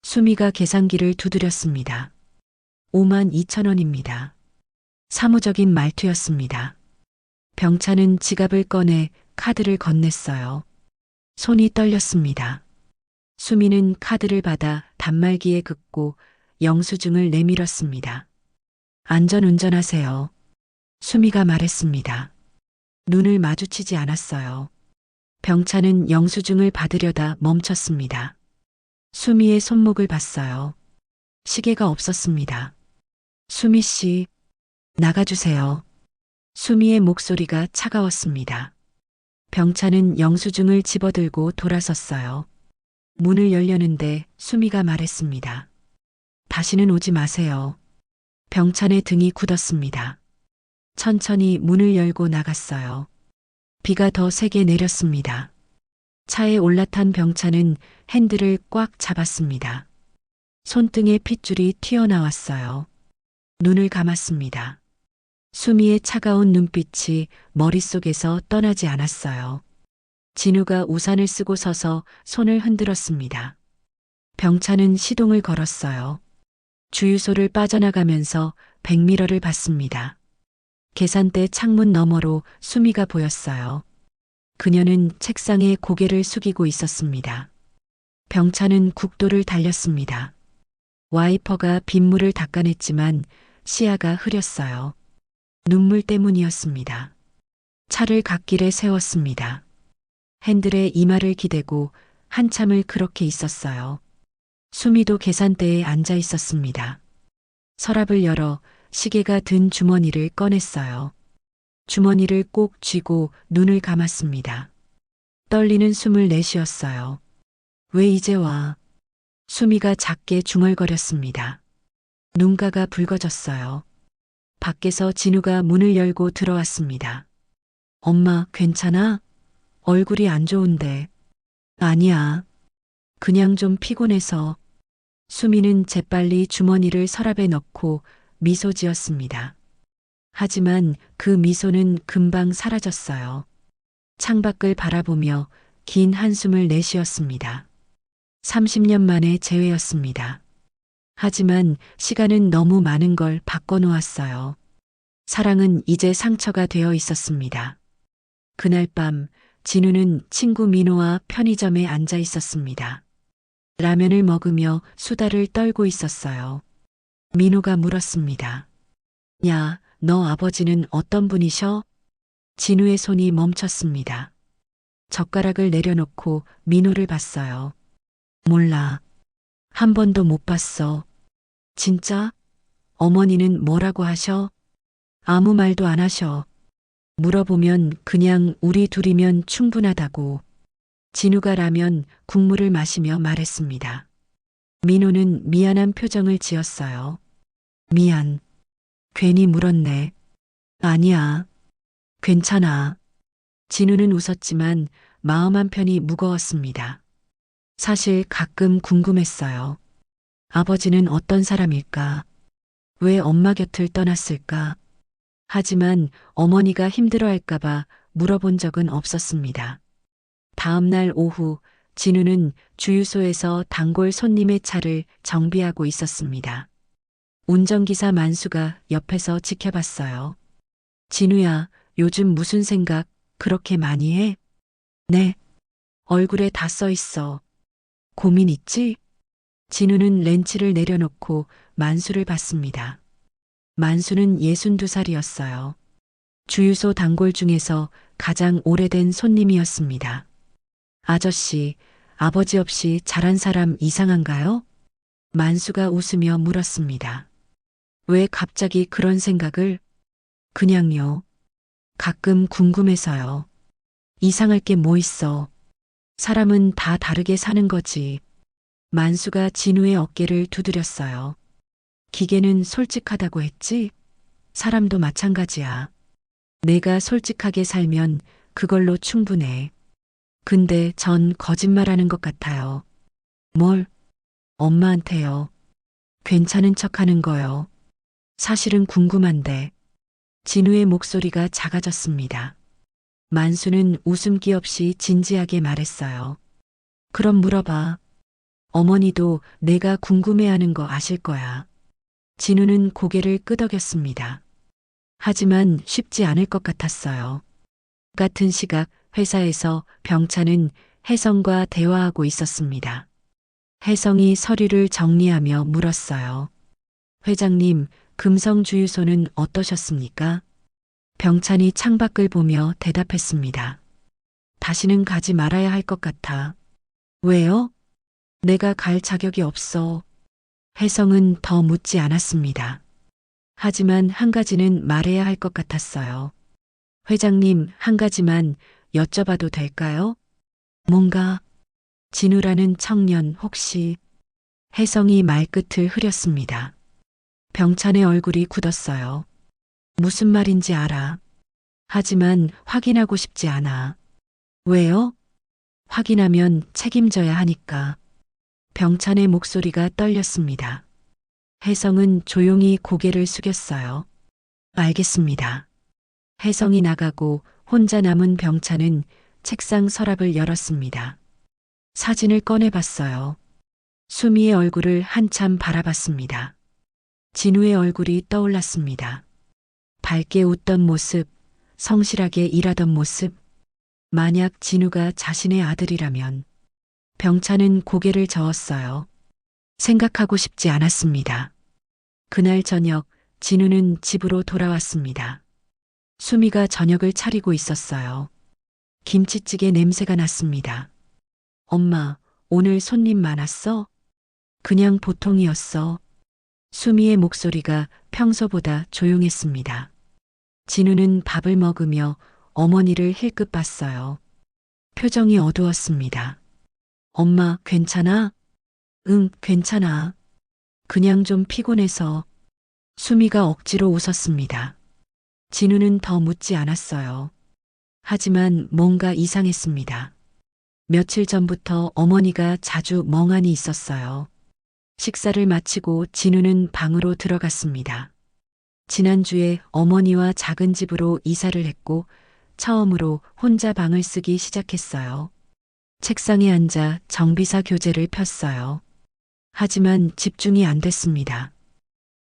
수미가 계산기를 두드렸습니다. 5만 2천 원입니다. 사무적인 말투였습니다. 병찬은 지갑을 꺼내 카드를 건넸어요. 손이 떨렸습니다. 수미는 카드를 받아 단말기에 긋고 영수증을 내밀었습니다. 안전 운전하세요. 수미가 말했습니다. 눈을 마주치지 않았어요. 병차는 영수증을 받으려다 멈췄습니다. 수미의 손목을 봤어요. 시계가 없었습니다. 수미 씨, 나가주세요. 수미의 목소리가 차가웠습니다. 병차는 영수증을 집어들고 돌아섰어요. 문을 열려는데 수미가 말했습니다. 다시는 오지 마세요. 병찬의 등이 굳었습니다. 천천히 문을 열고 나갔어요. 비가 더 세게 내렸습니다. 차에 올라탄 병찬은 핸들을 꽉 잡았습니다. 손등에 핏줄이 튀어나왔어요. 눈을 감았습니다. 수미의 차가운 눈빛이 머릿속에서 떠나지 않았어요. 진우가 우산을 쓰고 서서 손을 흔들었습니다. 병찬은 시동을 걸었어요. 주유소를 빠져나가면서 백미러를 봤습니다. 계산대 창문 너머로 수미가 보였어요. 그녀는 책상에 고개를 숙이고 있었습니다. 병찬은 국도를 달렸습니다. 와이퍼가 빗물을 닦아냈지만 시야가 흐렸어요. 눈물 때문이었습니다. 차를 갓길에 세웠습니다. 핸들에 이마를 기대고 한참을 그렇게 있었어요. 수미도 계산대에 앉아 있었습니다. 서랍을 열어 시계가 든 주머니를 꺼냈어요. 주머니를 꼭 쥐고 눈을 감았습니다. 떨리는 숨을 내쉬었어요. 왜 이제 와? 수미가 작게 중얼거렸습니다. 눈가가 붉어졌어요. 밖에서 진우가 문을 열고 들어왔습니다. 엄마, 괜찮아? 얼굴이 안 좋은데. 아니야. 그냥 좀 피곤해서. 수미는 재빨리 주머니를 서랍에 넣고 미소 지었습니다. 하지만 그 미소는 금방 사라졌어요. 창밖을 바라보며 긴 한숨을 내쉬었습니다. 30년 만에 재회였습니다. 하지만 시간은 너무 많은 걸 바꿔놓았어요. 사랑은 이제 상처가 되어 있었습니다. 그날 밤 진우는 친구 민호와 편의점에 앉아 있었습니다. 라면을 먹으며 수다를 떨고 있었어요. 민호가 물었습니다. 야, 너 아버지는 어떤 분이셔? 진우의 손이 멈췄습니다. 젓가락을 내려놓고 민호를 봤어요. 몰라. 한 번도 못 봤어. 진짜? 어머니는 뭐라고 하셔? 아무 말도 안 하셔. 물어보면 그냥 우리 둘이면 충분하다고. 진우가 라면 국물을 마시며 말했습니다. 민호는 미안한 표정을 지었어요. 미안. 괜히 물었네. 아니야. 괜찮아. 진우는 웃었지만 마음 한편이 무거웠습니다. 사실 가끔 궁금했어요. 아버지는 어떤 사람일까? 왜 엄마 곁을 떠났을까? 하지만 어머니가 힘들어할까봐 물어본 적은 없었습니다. 다음 날 오후 진우는 주유소에서 단골 손님의 차를 정비하고 있었습니다. 운전기사 만수가 옆에서 지켜봤어요. 진우야, 요즘 무슨 생각 그렇게 많이 해? 네. 얼굴에 다 써 있어. 고민 있지? 진우는 렌치를 내려놓고 만수를 봤습니다. 만수는 62살이었어요. 주유소 단골 중에서 가장 오래된 손님이었습니다. 아저씨, 아버지 없이 자란 사람 이상한가요? 만수가 웃으며 물었습니다. 왜 갑자기 그런 생각을? 그냥요. 가끔 궁금해서요. 이상할 게 뭐 있어. 사람은 다 다르게 사는 거지. 만수가 진우의 어깨를 두드렸어요. 기계는 솔직하다고 했지? 사람도 마찬가지야. 내가 솔직하게 살면 그걸로 충분해. 근데 전 거짓말하는 것 같아요. 뭘? 엄마한테요. 괜찮은 척하는 거요. 사실은 궁금한데. 진우의 목소리가 작아졌습니다. 만수는 웃음기 없이 진지하게 말했어요. 그럼 물어봐. 어머니도 내가 궁금해하는 거 아실 거야. 진우는 고개를 끄덕였습니다. 하지만 쉽지 않을 것 같았어요. 같은 시각 회사에서 병찬은 혜성과 대화하고 있었습니다. 혜성이 서류를 정리하며 물었어요. 회장님, 금성주유소는 어떠셨습니까? 병찬이 창밖을 보며 대답했습니다. 다시는 가지 말아야 할 것 같아. 왜요? 내가 갈 자격이 없어. 혜성은 더 묻지 않았습니다. 하지만 한 가지는 말해야 할 것 같았어요. 회장님, 한 가지만 여쭤봐도 될까요? 뭔가 진우라는 청년 혹시 혜성이 말끝을 흐렸습니다. 병찬의 얼굴이 굳었어요. 무슨 말인지 알아. 하지만 확인하고 싶지 않아. 왜요? 확인하면 책임져야 하니까. 병찬의 목소리가 떨렸습니다. 혜성은 조용히 고개를 숙였어요. 알겠습니다. 혜성이 나가고 혼자 남은 병찬은 책상 서랍을 열었습니다. 사진을 꺼내봤어요. 수미의 얼굴을 한참 바라봤습니다. 진우의 얼굴이 떠올랐습니다. 밝게 웃던 모습, 성실하게 일하던 모습. 만약 진우가 자신의 아들이라면 병찬은 고개를 저었어요. 생각하고 싶지 않았습니다. 그날 저녁 진우는 집으로 돌아왔습니다. 수미가 저녁을 차리고 있었어요. 김치찌개 냄새가 났습니다. 엄마, 오늘 손님 많았어? 그냥 보통이었어. 수미의 목소리가 평소보다 조용했습니다. 진우는 밥을 먹으며 어머니를 힐끗 봤어요. 표정이 어두웠습니다. 엄마, 괜찮아? 응, 괜찮아. 그냥 좀 피곤해서. 수미가 억지로 웃었습니다. 진우는 더 묻지 않았어요. 하지만 뭔가 이상했습니다. 며칠 전부터 어머니가 자주 멍하니 있었어요. 식사를 마치고 진우는 방으로 들어갔습니다. 지난주에 어머니와 작은 집으로 이사를 했고 처음으로 혼자 방을 쓰기 시작했어요. 책상에 앉아 정비사 교재를 폈어요. 하지만 집중이 안 됐습니다.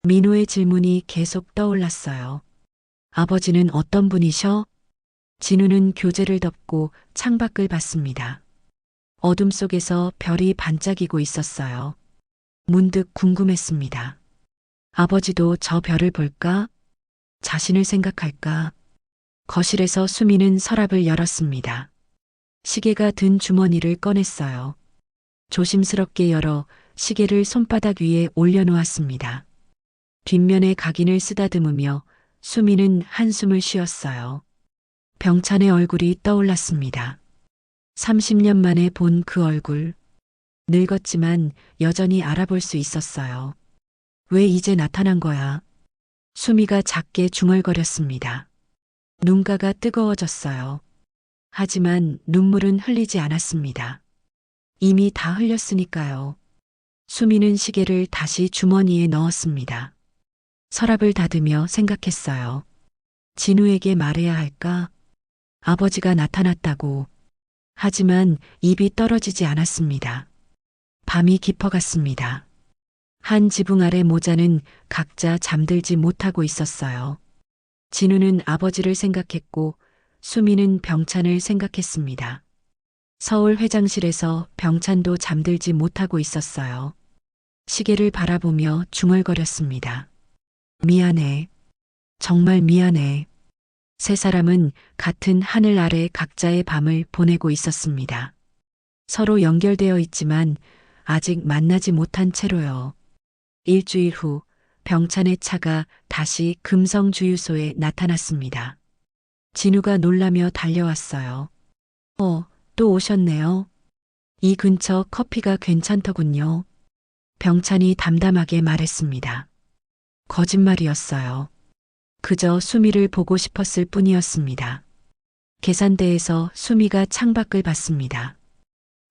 민호의 질문이 계속 떠올랐어요. 아버지는 어떤 분이셔? 진우는 교재를 덮고 창밖을 봤습니다. 어둠 속에서 별이 반짝이고 있었어요. 문득 궁금했습니다. 아버지도 저 별을 볼까? 자신을 생각할까? 거실에서 수미는 서랍을 열었습니다. 시계가 든 주머니를 꺼냈어요. 조심스럽게 열어 시계를 손바닥 위에 올려놓았습니다. 뒷면에 각인을 쓰다듬으며 수미는 한숨을 쉬었어요. 병찬의 얼굴이 떠올랐습니다. 30년 만에 본 그 얼굴. 늙었지만 여전히 알아볼 수 있었어요. 왜 이제 나타난 거야? 수미가 작게 중얼거렸습니다. 눈가가 뜨거워졌어요. 하지만 눈물은 흘리지 않았습니다. 이미 다 흘렸으니까요. 수미는 시계를 다시 주머니에 넣었습니다. 서랍을 닫으며 생각했어요. 진우에게 말해야 할까? 아버지가 나타났다고. 하지만 입이 떨어지지 않았습니다. 밤이 깊어갔습니다. 한 지붕 아래 모자는 각자 잠들지 못하고 있었어요. 진우는 아버지를 생각했고 수미는 병찬을 생각했습니다. 서울 회장실에서 병찬도 잠들지 못하고 있었어요. 시계를 바라보며 중얼거렸습니다. 미안해. 정말 미안해. 세 사람은 같은 하늘 아래 각자의 밤을 보내고 있었습니다. 서로 연결되어 있지만 아직 만나지 못한 채로요. 일주일 후 병찬의 차가 다시 금성주유소에 나타났습니다. 진우가 놀라며 달려왔어요. 또 오셨네요. 이 근처 커피가 괜찮더군요. 병찬이 담담하게 말했습니다. 거짓말이었어요. 그저 수미를 보고 싶었을 뿐이었습니다. 계산대에서 수미가 창밖을 봤습니다.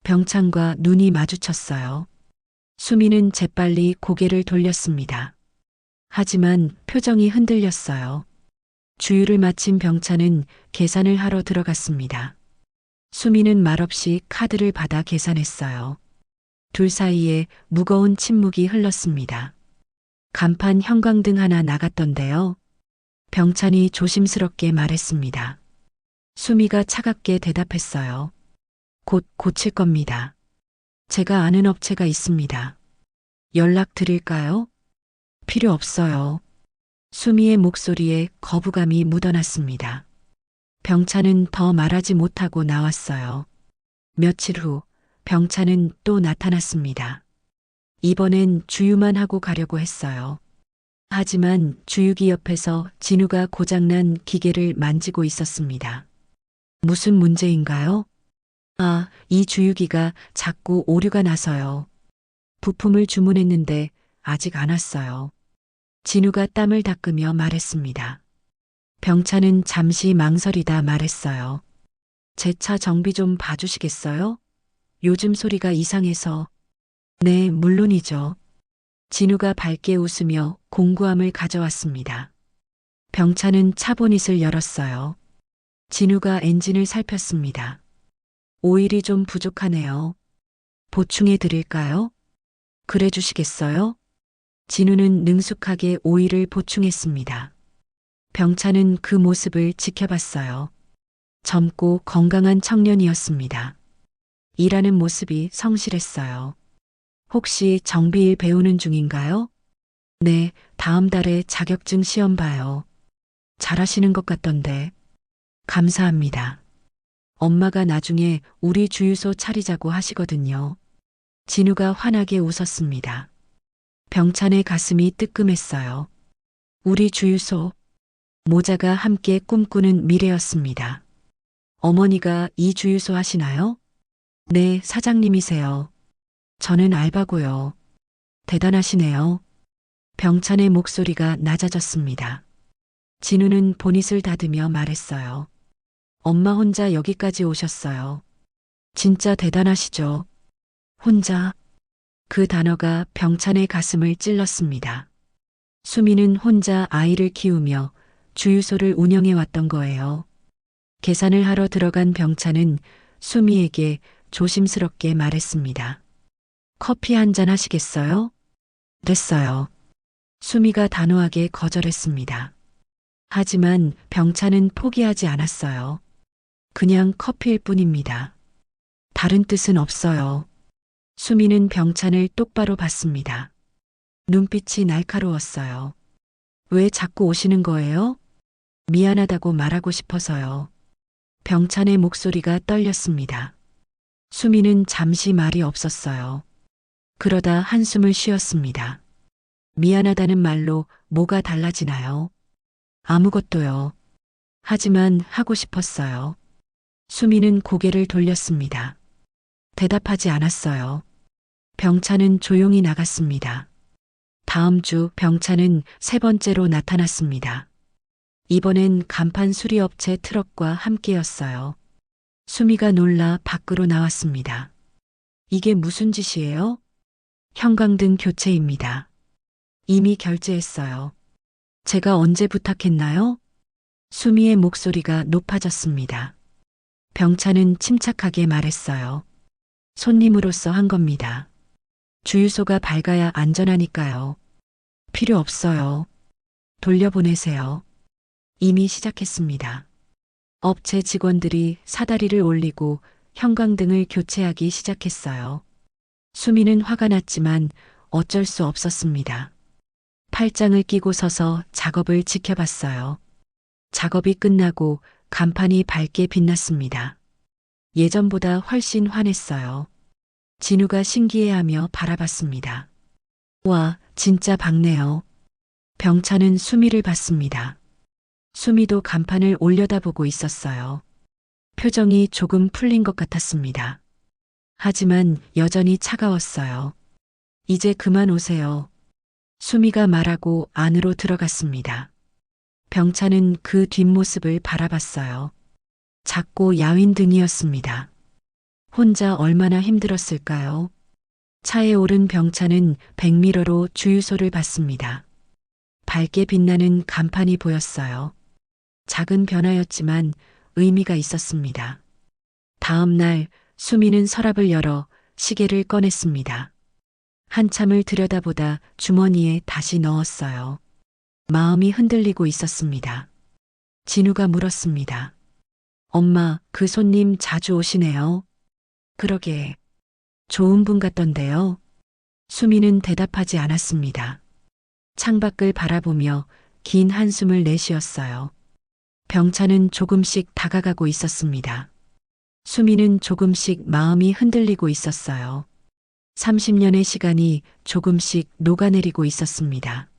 병찬과 눈이 마주쳤어요. 수미는 재빨리 고개를 돌렸습니다. 하지만 표정이 흔들렸어요. 주유를 마친 병찬은 계산을 하러 들어갔습니다. 수미는 말없이 카드를 받아 계산했어요. 둘 사이에 무거운 침묵이 흘렀습니다. 간판 형광등 하나 나갔던데요. 병찬이 조심스럽게 말했습니다. 수미가 차갑게 대답했어요. 곧 고칠 겁니다. 제가 아는 업체가 있습니다. 연락 드릴까요? 필요 없어요. 수미의 목소리에 거부감이 묻어났습니다. 병찬은 더 말하지 못하고 나왔어요. 며칠 후 병찬은 또 나타났습니다. 이번엔 주유만 하고 가려고 했어요. 하지만 주유기 옆에서 진우가 고장난 기계를 만지고 있었습니다. 무슨 문제인가요? 아, 이 주유기가 자꾸 오류가 나서요. 부품을 주문했는데 아직 안 왔어요. 진우가 땀을 닦으며 말했습니다. 병찬은 잠시 망설이다 말했어요. 제 차 정비 좀 봐주시겠어요? 요즘 소리가 이상해서. 네, 물론이죠. 진우가 밝게 웃으며 공구함을 가져왔습니다. 병찬은 차 보닛을 열었어요. 진우가 엔진을 살폈습니다. 오일이 좀 부족하네요. 보충해 드릴까요? 그래 주시겠어요? 진우는 능숙하게 오일을 보충했습니다. 병찬은 그 모습을 지켜봤어요. 젊고 건강한 청년이었습니다. 일하는 모습이 성실했어요. 혹시 정비일 배우는 중인가요? 네, 다음 달에 자격증 시험 봐요. 잘하시는 것 같던데. 감사합니다. 엄마가 나중에 우리 주유소 차리자고 하시거든요. 진우가 환하게 웃었습니다. 병찬의 가슴이 뜨끔했어요. 우리 주유소. 모자가 함께 꿈꾸는 미래였습니다. 어머니가 이 주유소 하시나요? 네, 사장님이세요. 저는 알바고요. 대단하시네요. 병찬의 목소리가 낮아졌습니다. 진우는 보닛을 닫으며 말했어요. 엄마 혼자 여기까지 오셨어요. 진짜 대단하시죠? 혼자. 그 단어가 병찬의 가슴을 찔렀습니다. 수미는 혼자 아이를 키우며 주유소를 운영해 왔던 거예요. 계산을 하러 들어간 병찬은 수미에게 조심스럽게 말했습니다. 커피 한 잔 하시겠어요? 됐어요. 수미가 단호하게 거절했습니다. 하지만 병찬은 포기하지 않았어요. 그냥 커피일 뿐입니다. 다른 뜻은 없어요. 수미는 병찬을 똑바로 봤습니다. 눈빛이 날카로웠어요. 왜 자꾸 오시는 거예요? 미안하다고 말하고 싶어서요. 병찬의 목소리가 떨렸습니다. 수미는 잠시 말이 없었어요. 그러다 한숨을 쉬었습니다. 미안하다는 말로 뭐가 달라지나요? 아무것도요. 하지만 하고 싶었어요. 수미는 고개를 돌렸습니다. 대답하지 않았어요. 병찬은 조용히 나갔습니다. 다음 주 병찬은 세 번째로 나타났습니다. 이번엔 간판 수리업체 트럭과 함께였어요. 수미가 놀라 밖으로 나왔습니다. 이게 무슨 짓이에요? 형광등 교체입니다. 이미 결제했어요. 제가 언제 부탁했나요? 수미의 목소리가 높아졌습니다. 병찬은 침착하게 말했어요. 손님으로서 한 겁니다. 주유소가 밝아야 안전하니까요. 필요 없어요. 돌려보내세요. 이미 시작했습니다. 업체 직원들이 사다리를 올리고 형광등을 교체하기 시작했어요. 수미는 화가 났지만 어쩔 수 없었습니다. 팔짱을 끼고 서서 작업을 지켜봤어요. 작업이 끝나고 간판이 밝게 빛났습니다. 예전보다 훨씬 환했어요. 진우가 신기해하며 바라봤습니다. 와, 진짜 밝네요. 병찬은 수미를 봤습니다. 수미도 간판을 올려다보고 있었어요. 표정이 조금 풀린 것 같았습니다. 하지만 여전히 차가웠어요. 이제 그만 오세요. 수미가 말하고 안으로 들어갔습니다. 병찬은 그 뒷모습을 바라봤어요. 작고 야윈 등이었습니다. 혼자 얼마나 힘들었을까요? 차에 오른 병찬은 백미러로 주유소를 봤습니다. 밝게 빛나는 간판이 보였어요. 작은 변화였지만 의미가 있었습니다. 다음 날 수미는 서랍을 열어 시계를 꺼냈습니다. 한참을 들여다보다 주머니에 다시 넣었어요. 마음이 흔들리고 있었습니다. 진우가 물었습니다. 엄마, 그 손님 자주 오시네요. 그러게. 좋은 분 같던데요. 수미는 대답하지 않았습니다. 창밖을 바라보며 긴 한숨을 내쉬었어요. 병찬은 조금씩 다가가고 있었습니다. 수미는 조금씩 마음이 흔들리고 있었어요. 30년의 시간이 조금씩 녹아내리고 있었습니다.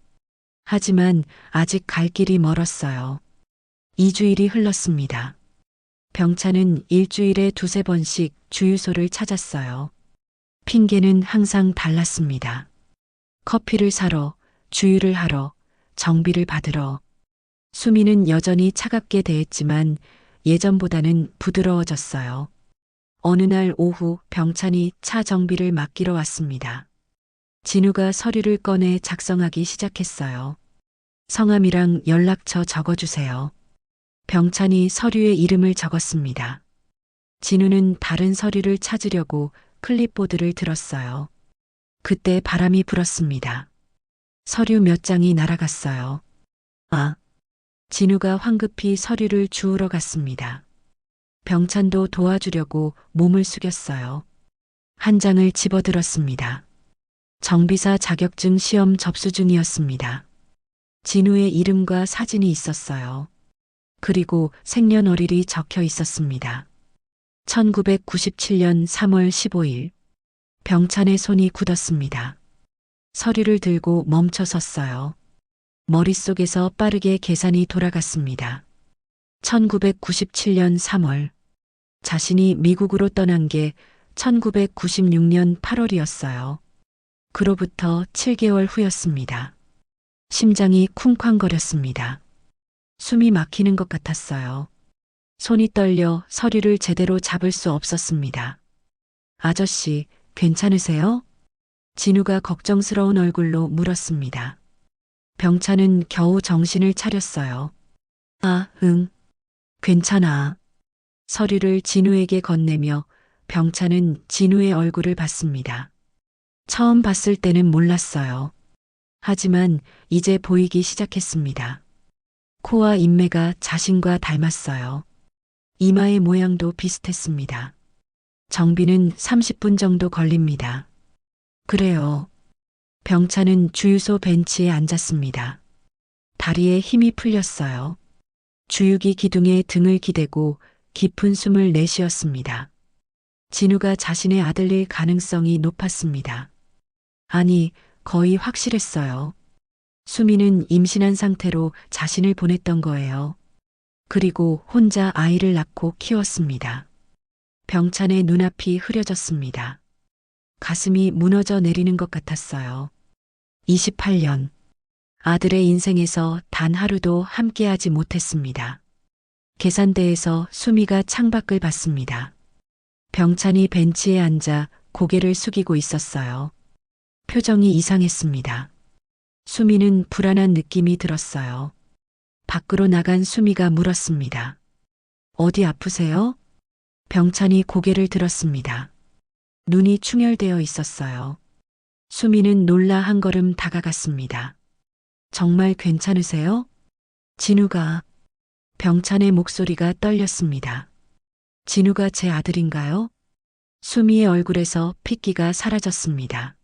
하지만 아직 갈 길이 멀었어요. 2주일이 흘렀습니다. 병찬은 일주일에 두세 번씩 주유소를 찾았어요. 핑계는 항상 달랐습니다. 커피를 사러, 주유를 하러, 정비를 받으러. 수미는 여전히 차갑게 대했지만 예전보다는 부드러워졌어요. 어느 날 오후 병찬이 차 정비를 맡기러 왔습니다. 진우가 서류를 꺼내 작성하기 시작했어요. 성함이랑 연락처 적어주세요. 병찬이 서류에 이름을 적었습니다. 진우는 다른 서류를 찾으려고 클립보드를 들었어요. 그때 바람이 불었습니다. 서류 몇 장이 날아갔어요. 아, 진우가 황급히 서류를 주우러 갔습니다. 병찬도 도와주려고 몸을 숙였어요. 한 장을 집어들었습니다. 정비사 자격증 시험 접수 중이었습니다. 진우의 이름과 사진이 있었어요. 그리고 생년월일이 적혀 있었습니다. 1997년 3월 15일. 병찬의 손이 굳었습니다. 서류를 들고 멈춰 섰어요. 머릿속에서 빠르게 계산이 돌아갔습니다. 1997년 3월. 자신이 미국으로 떠난 게 1996년 8월이었어요. 그로부터 7개월 후였습니다. 심장이 쿵쾅거렸습니다. 숨이 막히는 것 같았어요. 손이 떨려 서류를 제대로 잡을 수 없었습니다. 아저씨, 괜찮으세요? 진우가 걱정스러운 얼굴로 물었습니다. 병찬은 겨우 정신을 차렸어요. 아, 응. 괜찮아. 서류를 진우에게 건네며 병찬은 진우의 얼굴을 봤습니다. 처음 봤을 때는 몰랐어요. 하지만 이제 보이기 시작했습니다. 코와 인매가 자신과 닮았어요. 이마의 모양도 비슷했습니다. 정비는 30분 정도 걸립니다. 그래요. 병찬은 주유소 벤치에 앉았습니다. 다리에 힘이 풀렸어요. 주유기 기둥에 등을 기대고 깊은 숨을 내쉬었습니다. 진우가 자신의 아들일 가능성이 높았습니다. 아니, 거의 확실했어요. 수미는 임신한 상태로 자신을 보냈던 거예요. 그리고 혼자 아이를 낳고 키웠습니다. 병찬의 눈앞이 흐려졌습니다. 가슴이 무너져 내리는 것 같았어요. 28년. 아들의 인생에서 단 하루도 함께하지 못했습니다. 계산대에서 수미가 창밖을 봤습니다. 병찬이 벤치에 앉아 고개를 숙이고 있었어요. 표정이 이상했습니다. 수미는 불안한 느낌이 들었어요. 밖으로 나간 수미가 물었습니다. 어디 아프세요? 병찬이 고개를 들었습니다. 눈이 충혈되어 있었어요. 수미는 놀라 한 걸음 다가갔습니다. 정말 괜찮으세요? 진우가. 병찬의 목소리가 떨렸습니다. 진우가 제 아들인가요? 수미의 얼굴에서 핏기가 사라졌습니다.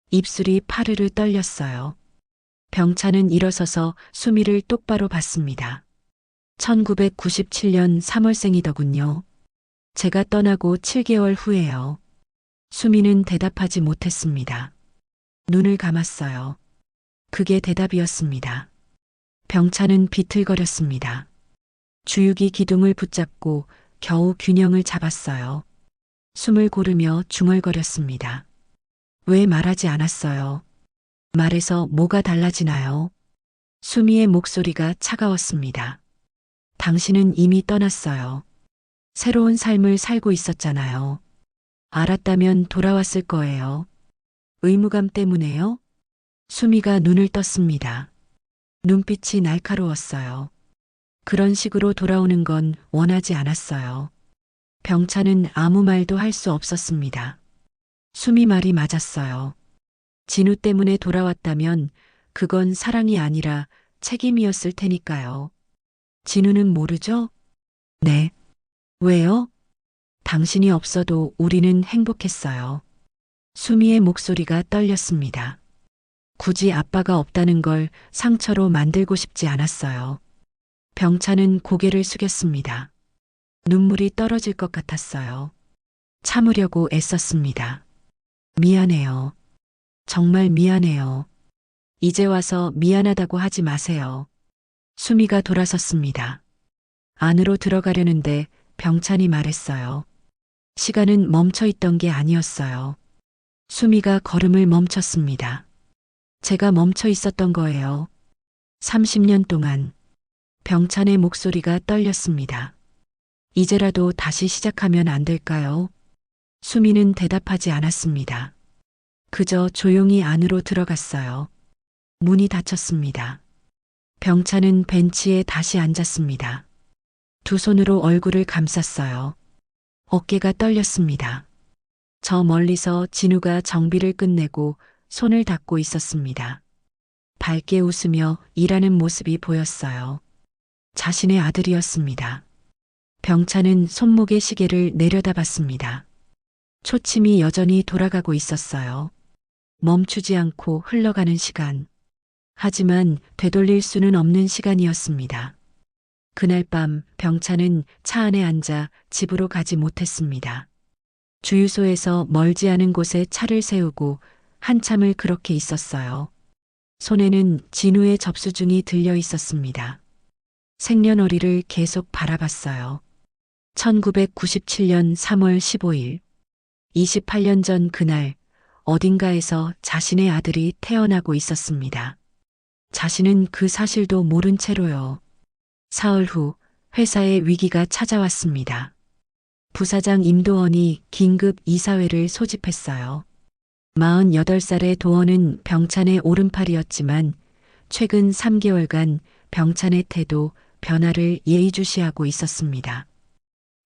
입술이 파르르 떨렸어요. 병찬은 일어서서 수미를 똑바로 봤습니다. 1997년 3월생이더군요. 제가 떠나고 7개월 후에요. 수미는 대답하지 못했습니다. 눈을 감았어요. 그게 대답이었습니다. 병찬은 비틀거렸습니다. 주유기 기둥을 붙잡고 겨우 균형을 잡았어요. 숨을 고르며 중얼거렸습니다. 왜 말하지 않았어요? 말해서 뭐가 달라지나요? 수미의 목소리가 차가웠습니다. 당신은 이미 떠났어요. 새로운 삶을 살고 있었잖아요. 알았다면 돌아왔을 거예요. 의무감 때문에요? 수미가 눈을 떴습니다. 눈빛이 날카로웠어요. 그런 식으로 돌아오는 건 원하지 않았어요. 병찬은 아무 말도 할 수 없었습니다. 수미 말이 맞았어요. 진우 때문에 돌아왔다면 그건 사랑이 아니라 책임이었을 테니까요. 진우는 모르죠? 네. 왜요? 당신이 없어도 우리는 행복했어요. 수미의 목소리가 떨렸습니다. 굳이 아빠가 없다는 걸 상처로 만들고 싶지 않았어요. 병찬은 고개를 숙였습니다. 눈물이 떨어질 것 같았어요. 참으려고 애썼습니다. 미안해요. 정말 미안해요. 이제 와서 미안하다고 하지 마세요. 수미가 돌아섰습니다. 안으로 들어가려는데 병찬이 말했어요. 시간은 멈춰 있던 게 아니었어요. 수미가 걸음을 멈췄습니다. 제가 멈춰 있었던 거예요. 30년 동안. 병찬의 목소리가 떨렸습니다. 이제라도 다시 시작하면 안 될까요? 수미는 대답하지 않았습니다. 그저 조용히 안으로 들어갔어요. 문이 닫혔습니다. 병찬은 벤치에 다시 앉았습니다. 두 손으로 얼굴을 감쌌어요. 어깨가 떨렸습니다. 저 멀리서 진우가 정비를 끝내고 손을 닦고 있었습니다. 밝게 웃으며 일하는 모습이 보였어요. 자신의 아들이었습니다. 병찬은 손목의 시계를 내려다봤습니다. 초침이 여전히 돌아가고 있었어요. 멈추지 않고 흘러가는 시간. 하지만 되돌릴 수는 없는 시간이었습니다. 그날 밤 병찬은 차 안에 앉아 집으로 가지 못했습니다. 주유소에서 멀지 않은 곳에 차를 세우고 한참을 그렇게 있었어요. 손에는 진우의 접수증이 들려 있었습니다. 생년월일을 계속 바라봤어요. 1997년 3월 15일. 28년 전 그날 어딘가에서 자신의 아들이 태어나고 있었습니다. 자신은 그 사실도 모른 채로요. 사흘 후 회사에 위기가 찾아왔습니다. 부사장 임도원이 긴급 이사회를 소집했어요. 48살의 도원은 병찬의 오른팔이었지만 최근 3개월간 병찬의 태도, 변화를 예의주시하고 있었습니다.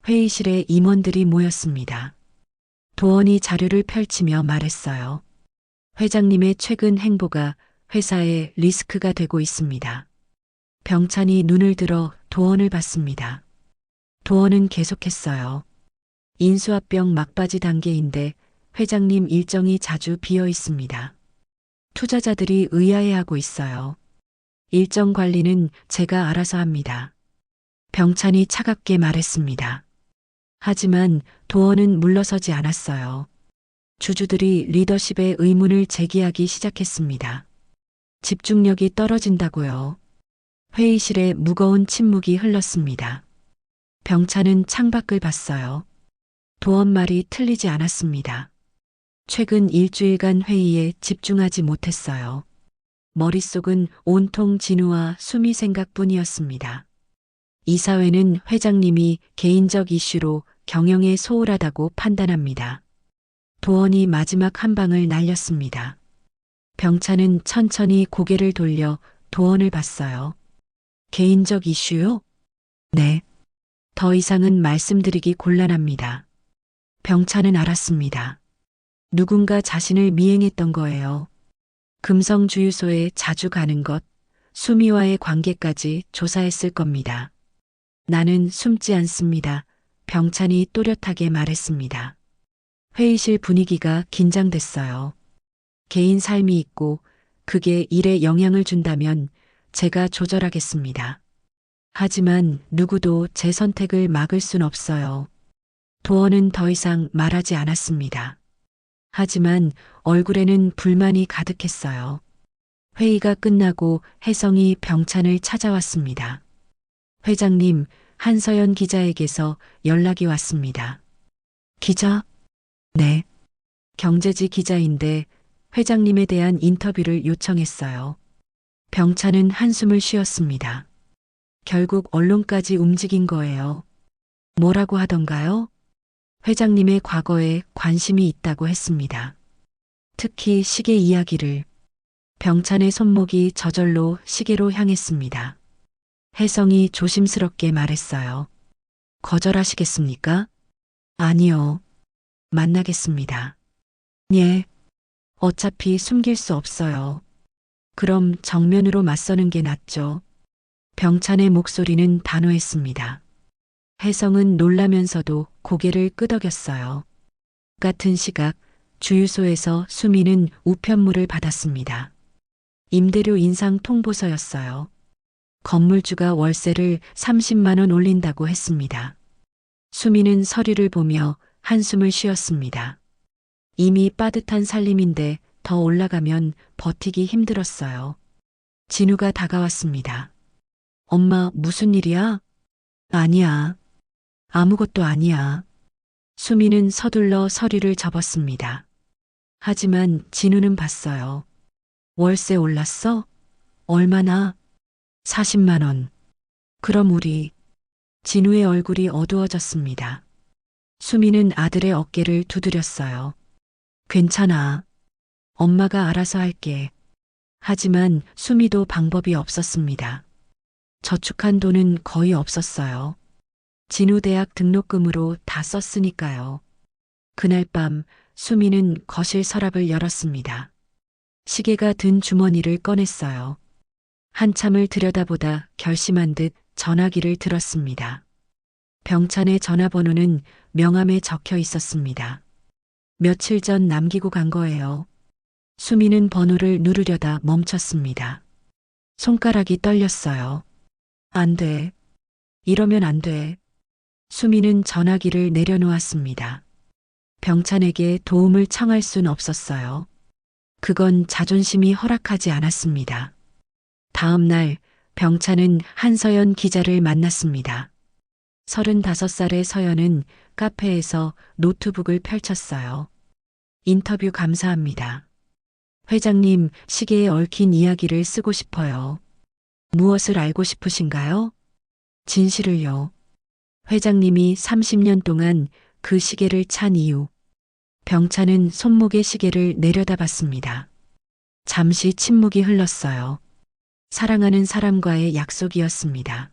회의실에 임원들이 모였습니다. 도원이 자료를 펼치며 말했어요. 회장님의 최근 행보가 회사에 리스크가 되고 있습니다. 병찬이 눈을 들어 도원을 봤습니다. 도원은 계속했어요. 인수합병 막바지 단계인데 회장님 일정이 자주 비어 있습니다. 투자자들이 의아해하고 있어요. 일정 관리는 제가 알아서 합니다. 병찬이 차갑게 말했습니다. 하지만 도원은 물러서지 않았어요. 주주들이 리더십의 의문을 제기하기 시작했습니다. 집중력이 떨어진다고요. 회의실에 무거운 침묵이 흘렀습니다. 병찬은 창밖을 봤어요. 도원 말이 틀리지 않았습니다. 최근 일주일간 회의에 집중하지 못했어요. 머릿속은 온통 진우와 수미 생각뿐이었습니다. 이사회는 회장님이 개인적 이슈로 경영에 소홀하다고 판단합니다. 도원이 마지막 한 방을 날렸습니다. 병찬은 천천히 고개를 돌려 도원을 봤어요. 개인적 이슈요? 네. 더 이상은 말씀드리기 곤란합니다. 병찬은 알았습니다. 누군가 자신을 미행했던 거예요. 금성주유소에 자주 가는 것, 수미와의 관계까지 조사했을 겁니다. 나는 숨지 않습니다. 병찬이 또렷하게 말했습니다. 회의실 분위기가 긴장됐어요. 개인 삶이 있고 그게 일에 영향을 준다면 제가 조절하겠습니다. 하지만 누구도 제 선택을 막을 순 없어요. 도원은 더 이상 말하지 않았습니다. 하지만 얼굴에는 불만이 가득했어요. 회의가 끝나고 혜성이 병찬을 찾아왔습니다. 회장님, 한서연 기자에게서 연락이 왔습니다. 기자? 네. 경제지 기자인데 회장님에 대한 인터뷰를 요청했어요. 병찬은 한숨을 쉬었습니다. 결국 언론까지 움직인 거예요. 뭐라고 하던가요? 회장님의 과거에 관심이 있다고 했습니다. 특히 시계 이야기를. 병찬의 손목이 저절로 시계로 향했습니다. 혜성이 조심스럽게 말했어요. 거절하시겠습니까? 아니요. 만나겠습니다. 예. 어차피 숨길 수 없어요. 그럼 정면으로 맞서는 게 낫죠. 병찬의 목소리는 단호했습니다. 혜성은 놀라면서도 고개를 끄덕였어요. 같은 시각 주유소에서 수미는 우편물을 받았습니다. 임대료 인상 통보서였어요. 건물주가 월세를 30만 원 올린다고 했습니다. 수미는 서류를 보며 한숨을 쉬었습니다. 이미 빠듯한 살림인데 더 올라가면 버티기 힘들었어요. 진우가 다가왔습니다. 엄마, 무슨 일이야? 아니야. 아무것도 아니야. 수미는 서둘러 서류를 접었습니다. 하지만 진우는 봤어요. 월세 올랐어? 얼마나? 40만 원. 그럼 우리. 진우의 얼굴이 어두워졌습니다. 수미는 아들의 어깨를 두드렸어요. 괜찮아. 엄마가 알아서 할게. 하지만 수미도 방법이 없었습니다. 저축한 돈은 거의 없었어요. 진우 대학 등록금으로 다 썼으니까요. 그날 밤 수미는 거실 서랍을 열었습니다. 시계가 든 주머니를 꺼냈어요. 한참을 들여다보다 결심한 듯 전화기를 들었습니다. 병찬의 전화번호는 명함에 적혀 있었습니다. 며칠 전 남기고 간 거예요. 수미는 번호를 누르려다 멈췄습니다. 손가락이 떨렸어요. 안 돼. 이러면 안 돼. 수미는 전화기를 내려놓았습니다. 병찬에게 도움을 청할 순 없었어요. 그건 자존심이 허락하지 않았습니다. 다음 날 병찬은 한서연 기자를 만났습니다. 35살의 서연은 카페에서 노트북을 펼쳤어요. 인터뷰 감사합니다. 회장님, 시계에 얽힌 이야기를 쓰고 싶어요. 무엇을 알고 싶으신가요? 진실을요. 회장님이 30년 동안 그 시계를 찬 이유. 병찬은 손목의 시계를 내려다봤습니다. 잠시 침묵이 흘렀어요. 사랑하는 사람과의 약속이었습니다.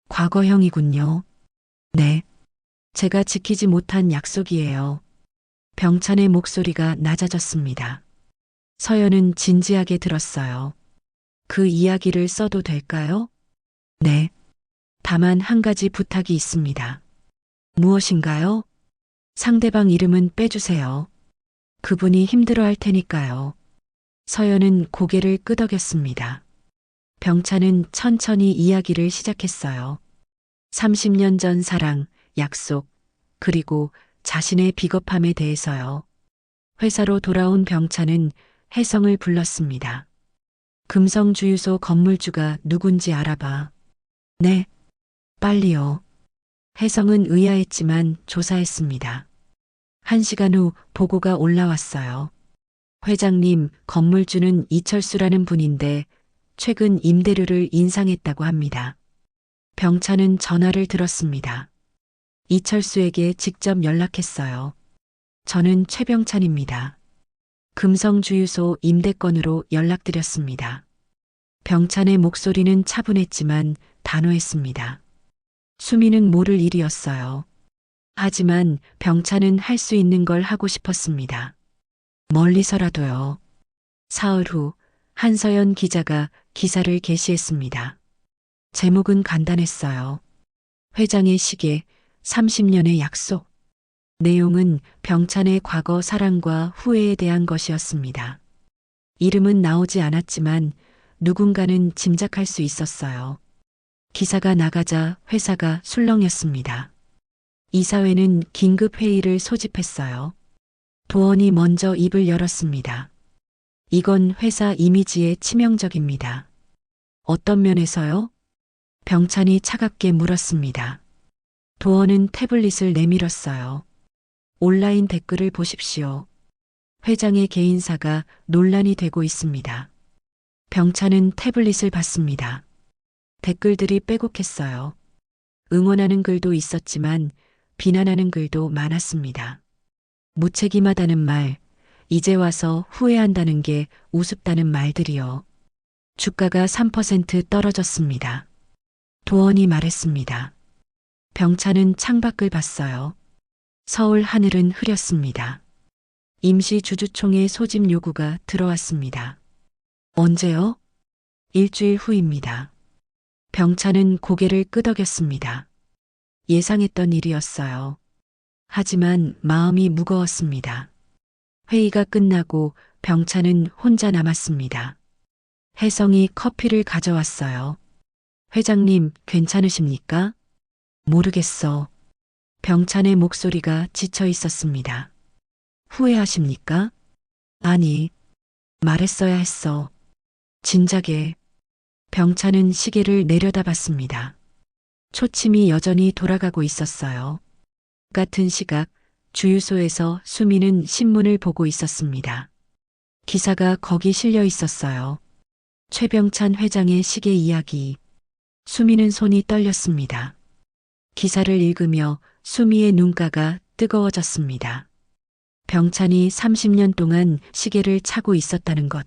과거형이군요. 네. 제가 지키지 못한 약속이에요. 병찬의 목소리가 낮아졌습니다. 서연은 진지하게 들었어요. 그 이야기를 써도 될까요? 네. 다만 한 가지 부탁이 있습니다. 무엇인가요? 상대방 이름은 빼주세요. 그분이 힘들어할 테니까요. 서연은 고개를 끄덕였습니다. 병찬은 천천히 이야기를 시작했어요. 30년 전 사랑, 약속, 그리고 자신의 비겁함에 대해서요. 회사로 돌아온 병찬은 혜성을 불렀습니다. 금성주유소 건물주가 누군지 알아봐. 네. 빨리요. 혜성은 의아했지만 조사했습니다. 1시간 후 보고가 올라왔어요. 회장님, 건물주는 이철수라는 분인데 최근 임대료를 인상했다고 합니다. 병찬은 전화를 들었습니다. 이철수에게 직접 연락했어요. 저는 최병찬입니다. 금성주유소 임대건으로 연락드렸습니다. 병찬의 목소리는 차분했지만 단호했습니다. 수미는 모를 일이었어요. 하지만 병찬은 할 수 있는 걸 하고 싶었습니다. 멀리서라도요. 사흘 후 한서연 기자가 기사를 게시했습니다. 제목은 간단했어요. 회장의 시계, 30년의 약속. 내용은 병찬의 과거 사랑과 후회에 대한 것이었습니다. 이름은 나오지 않았지만 누군가는 짐작할 수 있었어요. 기사가 나가자 회사가 술렁였습니다. 이사회는 긴급 회의를 소집했어요. 도원이 먼저 입을 열었습니다. 이건 회사 이미지에 치명적입니다. 어떤 면에서요? 병찬이 차갑게 물었습니다. 도원은 태블릿을 내밀었어요. 온라인 댓글을 보십시오. 회장의 개인사가 논란이 되고 있습니다. 병찬은 태블릿을 봤습니다. 댓글들이 빼곡했어요. 응원하는 글도 있었지만 비난하는 글도 많았습니다. 무책임하다는 말, 이제 와서 후회한다는 게 우습다는 말들이요. 주가가 3% 떨어졌습니다. 도원이 말했습니다. 병찬은 창밖을 봤어요. 서울 하늘은 흐렸습니다. 임시 주주총회 소집 요구가 들어왔습니다. 언제요? 일주일 후입니다. 병찬은 고개를 끄덕였습니다. 예상했던 일이었어요. 하지만 마음이 무거웠습니다. 회의가 끝나고 병찬은 혼자 남았습니다. 혜성이 커피를 가져왔어요. 회장님, 괜찮으십니까? 모르겠어. 병찬의 목소리가 지쳐 있었습니다. 후회하십니까? 아니, 말했어야 했어. 진작에. 병찬은 시계를 내려다봤습니다. 초침이 여전히 돌아가고 있었어요. 같은 시각 주유소에서 수미는 신문을 보고 있었습니다. 기사가 거기 실려 있었어요. 최병찬 회장의 시계 이야기. 수미는 손이 떨렸습니다. 기사를 읽으며 수미의 눈가가 뜨거워졌습니다. 병찬이 30년 동안 시계를 차고 있었다는 것.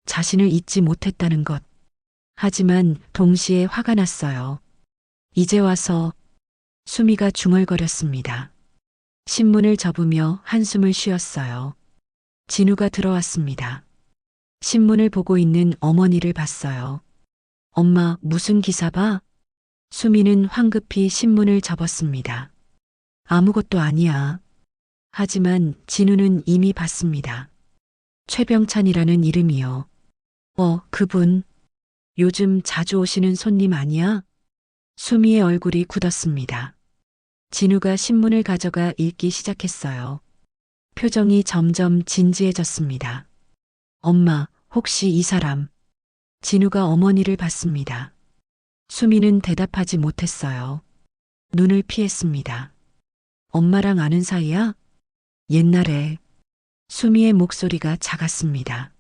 자신을 잊지 못했다는 것. 하지만 동시에 화가 났어요. 이제 와서. 수미가 중얼거렸습니다. 신문을 접으며 한숨을 쉬었어요. 진우가 들어왔습니다. 신문을 보고 있는 어머니를 봤어요. 엄마, 무슨 기사 봐? 수미는 황급히 신문을 접었습니다. 아무것도 아니야. 하지만 진우는 이미 봤습니다. 최병찬이라는 이름이요. 그분. 요즘 자주 오시는 손님 아니야? 수미의 얼굴이 굳었습니다. 진우가 신문을 가져가 읽기 시작했어요. 표정이 점점 진지해졌습니다. 엄마, 혹시 이 사람? 진우가 어머니를 봤습니다. 수미는 대답하지 못했어요. 눈을 피했습니다. 엄마랑 아는 사이야? 옛날에. 수미의 목소리가 작았습니다.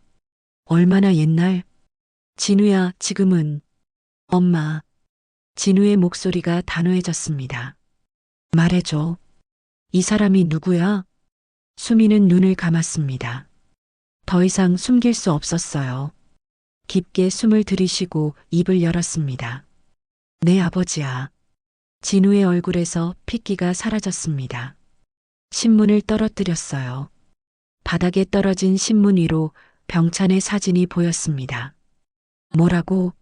얼마나 옛날? 진우야, 지금은. 엄마. 진우의 목소리가 단호해졌습니다. 말해줘. 이 사람이 누구야? 수미는 눈을 감았습니다. 더 이상 숨길 수 없었어요. 깊게 숨을 들이쉬고 입을 열었습니다. 내 아버지야. 진우의 얼굴에서 핏기가 사라졌습니다. 신문을 떨어뜨렸어요. 바닥에 떨어진 신문 위로 병찬의 사진이 보였습니다. 뭐라고?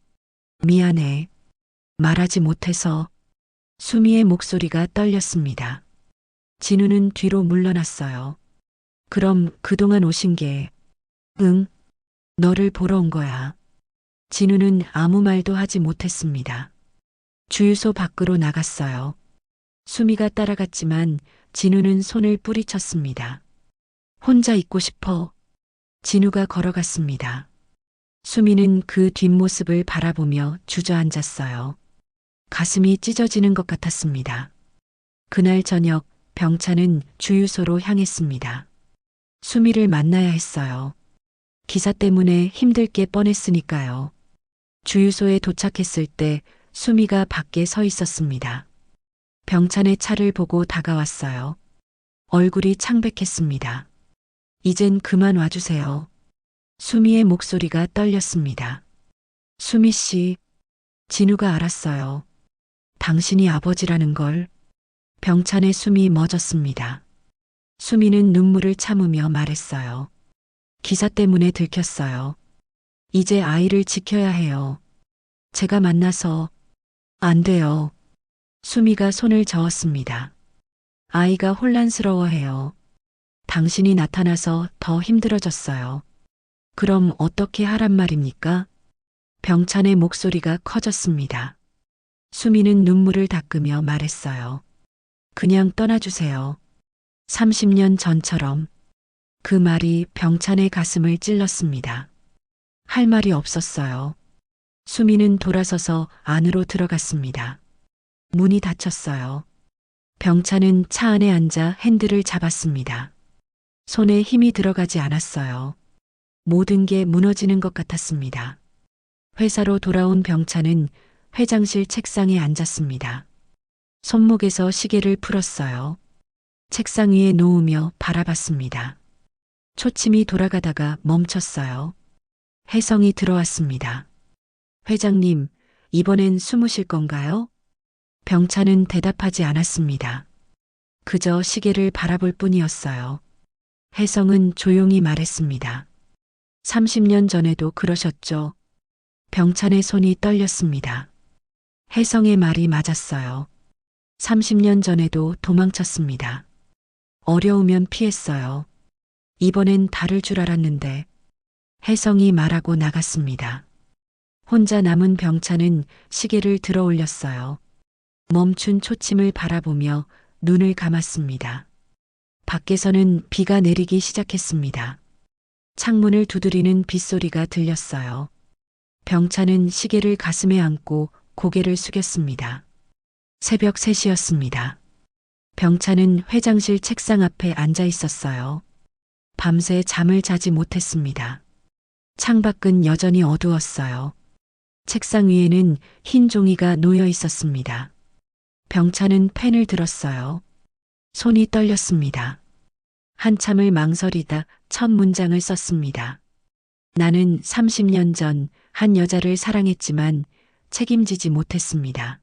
미안해. 말하지 못해서. 수미의 목소리가 떨렸습니다. 진우는 뒤로 물러났어요. 그럼 그동안 오신 게. 응. 너를 보러 온 거야. 진우는 아무 말도 하지 못했습니다. 주유소 밖으로 나갔어요. 수미가 따라갔지만 진우는 손을 뿌리쳤습니다. 혼자 있고 싶어. 진우가 걸어갔습니다. 수미는 그 뒷모습을 바라보며 주저앉았어요. 가슴이 찢어지는 것 같았습니다. 그날 저녁 병찬은 주유소로 향했습니다. 수미를 만나야 했어요. 기사 때문에 힘들 게 뻔했으니까요. 주유소에 도착했을 때 수미가 밖에 서 있었습니다. 병찬의 차를 보고 다가왔어요. 얼굴이 창백했습니다. 이젠 그만 와주세요. 수미의 목소리가 떨렸습니다. 수미 씨. 진우가 알았어요. 당신이 아버지라는 걸. 병찬의 숨이 멎었습니다. 수미는 눈물을 참으며 말했어요. 기사 때문에 들켰어요. 이제 아이를 지켜야 해요. 제가 만나서. 안 돼요. 수미가 손을 저었습니다. 아이가 혼란스러워해요. 당신이 나타나서 더 힘들어졌어요. 그럼 어떻게 하란 말입니까? 병찬의 목소리가 커졌습니다. 수미는 눈물을 닦으며 말했어요. 그냥 떠나주세요. 30년 전처럼. 그 말이 병찬의 가슴을 찔렀습니다. 할 말이 없었어요. 수미는 돌아서서 안으로 들어갔습니다. 문이 닫혔어요. 병찬은 차 안에 앉아 핸들을 잡았습니다. 손에 힘이 들어가지 않았어요. 모든 게 무너지는 것 같았습니다. 회사로 돌아온 병찬은 회장실 책상에 앉았습니다. 손목에서 시계를 풀었어요. 책상 위에 놓으며 바라봤습니다. 초침이 돌아가다가 멈췄어요. 혜성이 들어왔습니다. 회장님, 이번엔 숨으실 건가요? 병찬은 대답하지 않았습니다. 그저 시계를 바라볼 뿐이었어요. 혜성은 조용히 말했습니다. 30년 전에도 그러셨죠? 병찬의 손이 떨렸습니다. 혜성의 말이 맞았어요. 30년 전에도 도망쳤습니다. 어려우면 피했어요. 이번엔 다를 줄 알았는데. 혜성이 말하고 나갔습니다. 혼자 남은 병찬은 시계를 들어 올렸어요. 멈춘 초침을 바라보며 눈을 감았습니다. 밖에서는 비가 내리기 시작했습니다. 창문을 두드리는 빗소리가 들렸어요. 병찬은 시계를 가슴에 안고 고개를 숙였습니다. 새벽 3시였습니다. 병찬은 회장실 책상 앞에 앉아 있었어요. 밤새 잠을 자지 못했습니다. 창밖은 여전히 어두웠어요. 책상 위에는 흰 종이가 놓여 있었습니다. 병찬은 펜을 들었어요. 손이 떨렸습니다. 한참을 망설이다 첫 문장을 썼습니다. 나는 30년 전 한 여자를 사랑했지만 책임지지 못했습니다.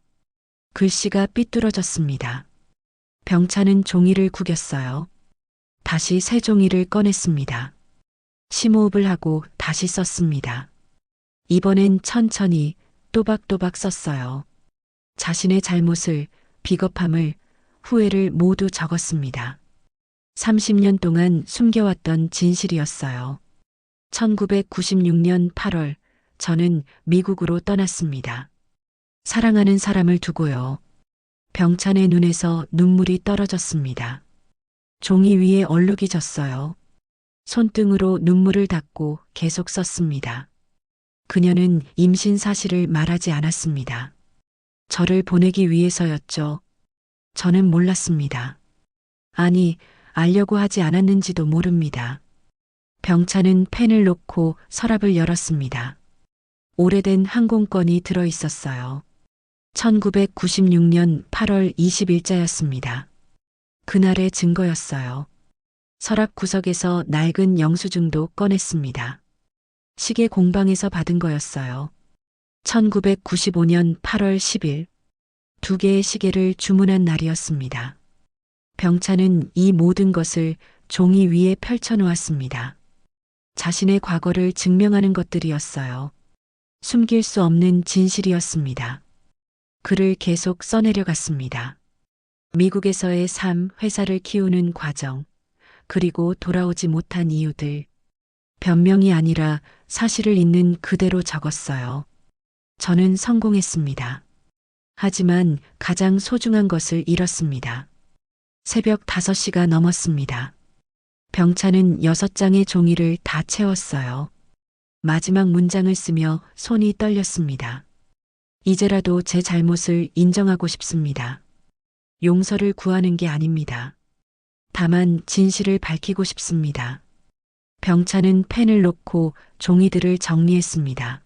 글씨가 삐뚤어졌습니다. 병찬은 종이를 구겼어요. 다시 새 종이를 꺼냈습니다. 심호흡을 하고 다시 썼습니다. 이번엔 천천히 또박또박 썼어요. 자신의 잘못을, 비겁함을, 후회를 모두 적었습니다. 30년 동안 숨겨왔던 진실이었어요. 1996년 8월, 저는 미국으로 떠났습니다. 사랑하는 사람을 두고요. 병찬의 눈에서 눈물이 떨어졌습니다. 종이 위에 얼룩이 졌어요. 손등으로 눈물을 닦고 계속 썼습니다. 그녀는 임신 사실을 말하지 않았습니다. 저를 보내기 위해서였죠. 저는 몰랐습니다. 아니, 알려고 하지 않았는지도 모릅니다. 병찬은 펜을 놓고 서랍을 열었습니다. 오래된 항공권이 들어 있었어요. 1996년 8월 20일자였습니다. 그날의 증거였어요. 서랍 구석에서 낡은 영수증도 꺼냈습니다. 시계 공방에서 받은 거였어요. 1995년 8월 10일, 2개의 시계를 주문한 날이었습니다. 병찬은 이 모든 것을 종이 위에 펼쳐놓았습니다. 자신의 과거를 증명하는 것들이었어요. 숨길 수 없는 진실이었습니다. 글을 계속 써내려갔습니다. 미국에서의 삶, 회사를 키우는 과정, 그리고 돌아오지 못한 이유들. 변명이 아니라 사실을 있는 그대로 적었어요. 저는 성공했습니다. 하지만 가장 소중한 것을 잃었습니다. 새벽 5시가 넘었습니다. 병찬은 6장의 종이를 다 채웠어요. 마지막 문장을 쓰며 손이 떨렸습니다. 이제라도 제 잘못을 인정하고 싶습니다. 용서를 구하는 게 아닙니다. 다만 진실을 밝히고 싶습니다. 병찬은 펜을 놓고 종이들을 정리했습니다.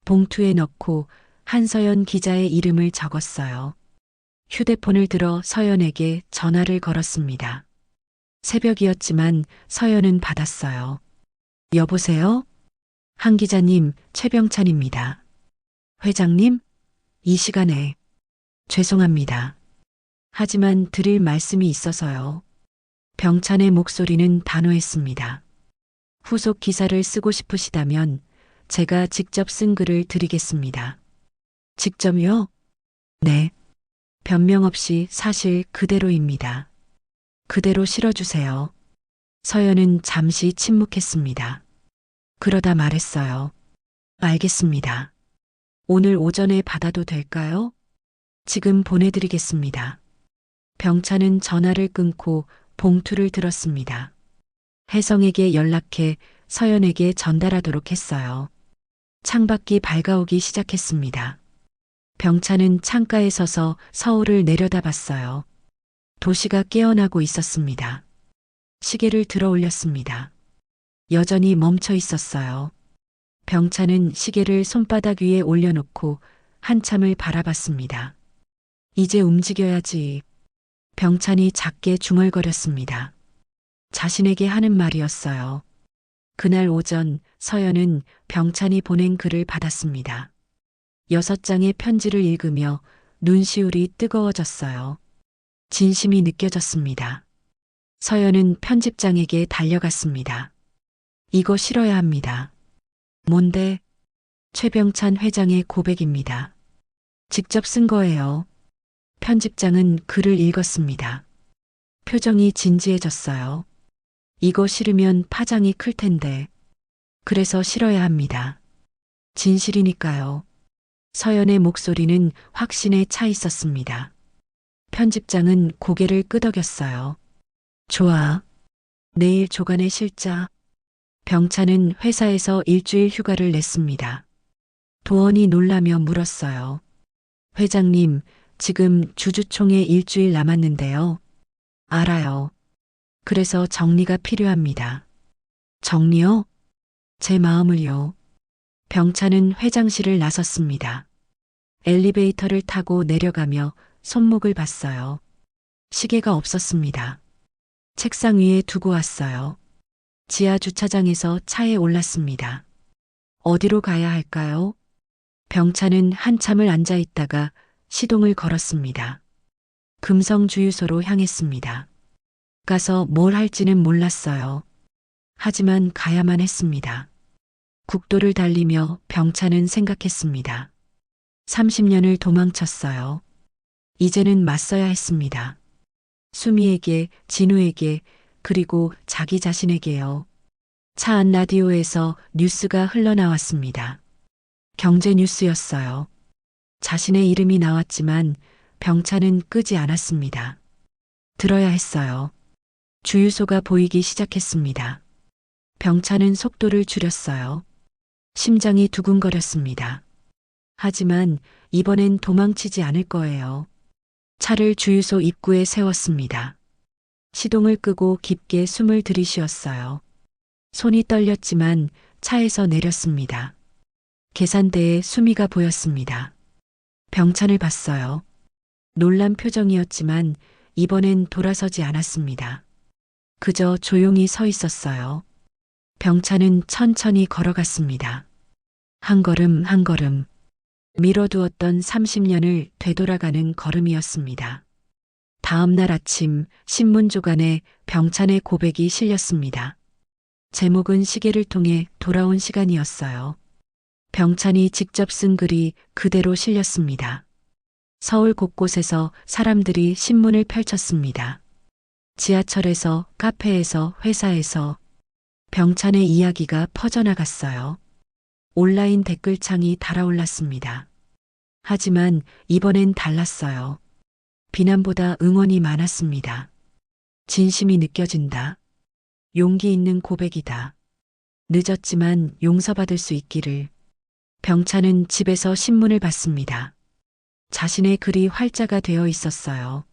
봉투에 넣고 한서연 기자의 이름을 적었어요. 휴대폰을 들어 서연에게 전화를 걸었습니다. 새벽이었지만 서연은 받았어요. 여보세요? 한 기자님, 최병찬입니다. 회장님? 이 시간에. 죄송합니다. 하지만 드릴 말씀이 있어서요. 병찬의 목소리는 단호했습니다. 후속 기사를 쓰고 싶으시다면 제가 직접 쓴 글을 드리겠습니다. 직접요? 네. 변명 없이 사실 그대로입니다. 그대로 실어주세요. 서연은 잠시 침묵했습니다. 그러다 말했어요. 알겠습니다. 오늘 오전에 받아도 될까요? 지금 보내드리겠습니다. 병찬은 전화를 끊고 봉투를 들었습니다. 혜성에게 연락해 서연에게 전달하도록 했어요. 창밖이 밝아오기 시작했습니다. 병찬은 창가에 서서 서울을 내려다봤어요. 도시가 깨어나고 있었습니다. 시계를 들어 올렸습니다. 여전히 멈춰 있었어요. 병찬은 시계를 손바닥 위에 올려놓고 한참을 바라봤습니다. 이제 움직여야지. 병찬이 작게 중얼거렸습니다. 자신에게 하는 말이었어요. 그날 오전 서연은 병찬이 보낸 글을 받았습니다. 6장의 편지를 읽으며 눈시울이 뜨거워졌어요. 진심이 느껴졌습니다. 서연은 편집장에게 달려갔습니다. 이거 실어야 합니다. 뭔데? 최병찬 회장의 고백입니다. 직접 쓴 거예요. 편집장은 글을 읽었습니다. 표정이 진지해졌어요. 이거 싫으면 파장이 클 텐데. 그래서 실어야 합니다. 진실이니까요. 서연의 목소리는 확신에 차 있었습니다. 편집장은 고개를 끄덕였어요. 좋아. 내일 조간의 실자. 병차는 회사에서 일주일 휴가를 냈습니다. 도원이 놀라며 물었어요. 회장님, 지금 주주총회 일주일 남았는데요. 알아요. 그래서 정리가 필요합니다. 정리요? 제 마음을요. 병차는 회장실을 나섰습니다. 엘리베이터를 타고 내려가며 손목을 봤어요. 시계가 없었습니다. 책상 위에 두고 왔어요. 지하 주차장에서 차에 올랐습니다. 어디로 가야 할까요? 병차는 한참을 앉아 있다가 시동을 걸었습니다. 금성주유소로 향했습니다. 가서 뭘 할지는 몰랐어요. 하지만 가야만 했습니다. 국도를 달리며 병차는 생각했습니다. 30년을 도망쳤어요. 이제는 맞서야 했습니다. 수미에게, 진우에게, 그리고 자기 자신에게요. 차 안 라디오에서 뉴스가 흘러나왔습니다. 경제 뉴스였어요. 자신의 이름이 나왔지만 병차는 끄지 않았습니다. 들어야 했어요. 주유소가 보이기 시작했습니다. 병차는 속도를 줄였어요. 심장이 두근거렸습니다. 하지만 이번엔 도망치지 않을 거예요. 차를 주유소 입구에 세웠습니다. 시동을 끄고 깊게 숨을 들이쉬었어요. 손이 떨렸지만 차에서 내렸습니다. 계산대에 수미가 보였습니다. 병찬을 봤어요. 놀란 표정이었지만 이번엔 돌아서지 않았습니다. 그저 조용히 서 있었어요. 병찬은 천천히 걸어갔습니다. 한 걸음 한 걸음. 미뤄두었던 30년을 되돌아가는 걸음이었습니다. 다음 날 아침 신문 조간에 병찬의 고백이 실렸습니다. 제목은 시계를 통해 돌아온 시간이었어요. 병찬이 직접 쓴 글이 그대로 실렸습니다. 서울 곳곳에서 사람들이 신문을 펼쳤습니다. 지하철에서, 카페에서, 회사에서 병찬의 이야기가 퍼져나갔어요. 온라인 댓글창이 달아올랐습니다. 하지만 이번엔 달랐어요. 비난보다 응원이 많았습니다. 진심이 느껴진다. 용기 있는 고백이다. 늦었지만 용서받을 수 있기를. 병찬은 집에서 신문을 봤습니다. 자신의 글이 활자가 되어 있었어요.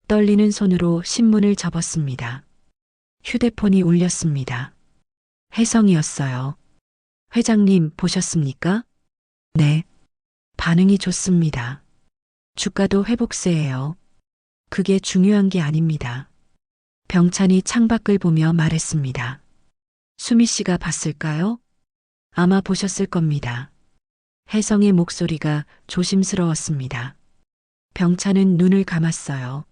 떨리는 손으로 신문을 접었습니다. 휴대폰이 울렸습니다. 혜성이었어요. 회장님 보셨습니까? 네. 반응이 좋습니다. 주가도 회복세예요. 그게 중요한 게 아닙니다. 병찬이 창밖을 보며 말했습니다. 수미 씨가 봤을까요? 아마 보셨을 겁니다. 혜성의 목소리가 조심스러웠습니다. 병찬은 눈을 감았어요.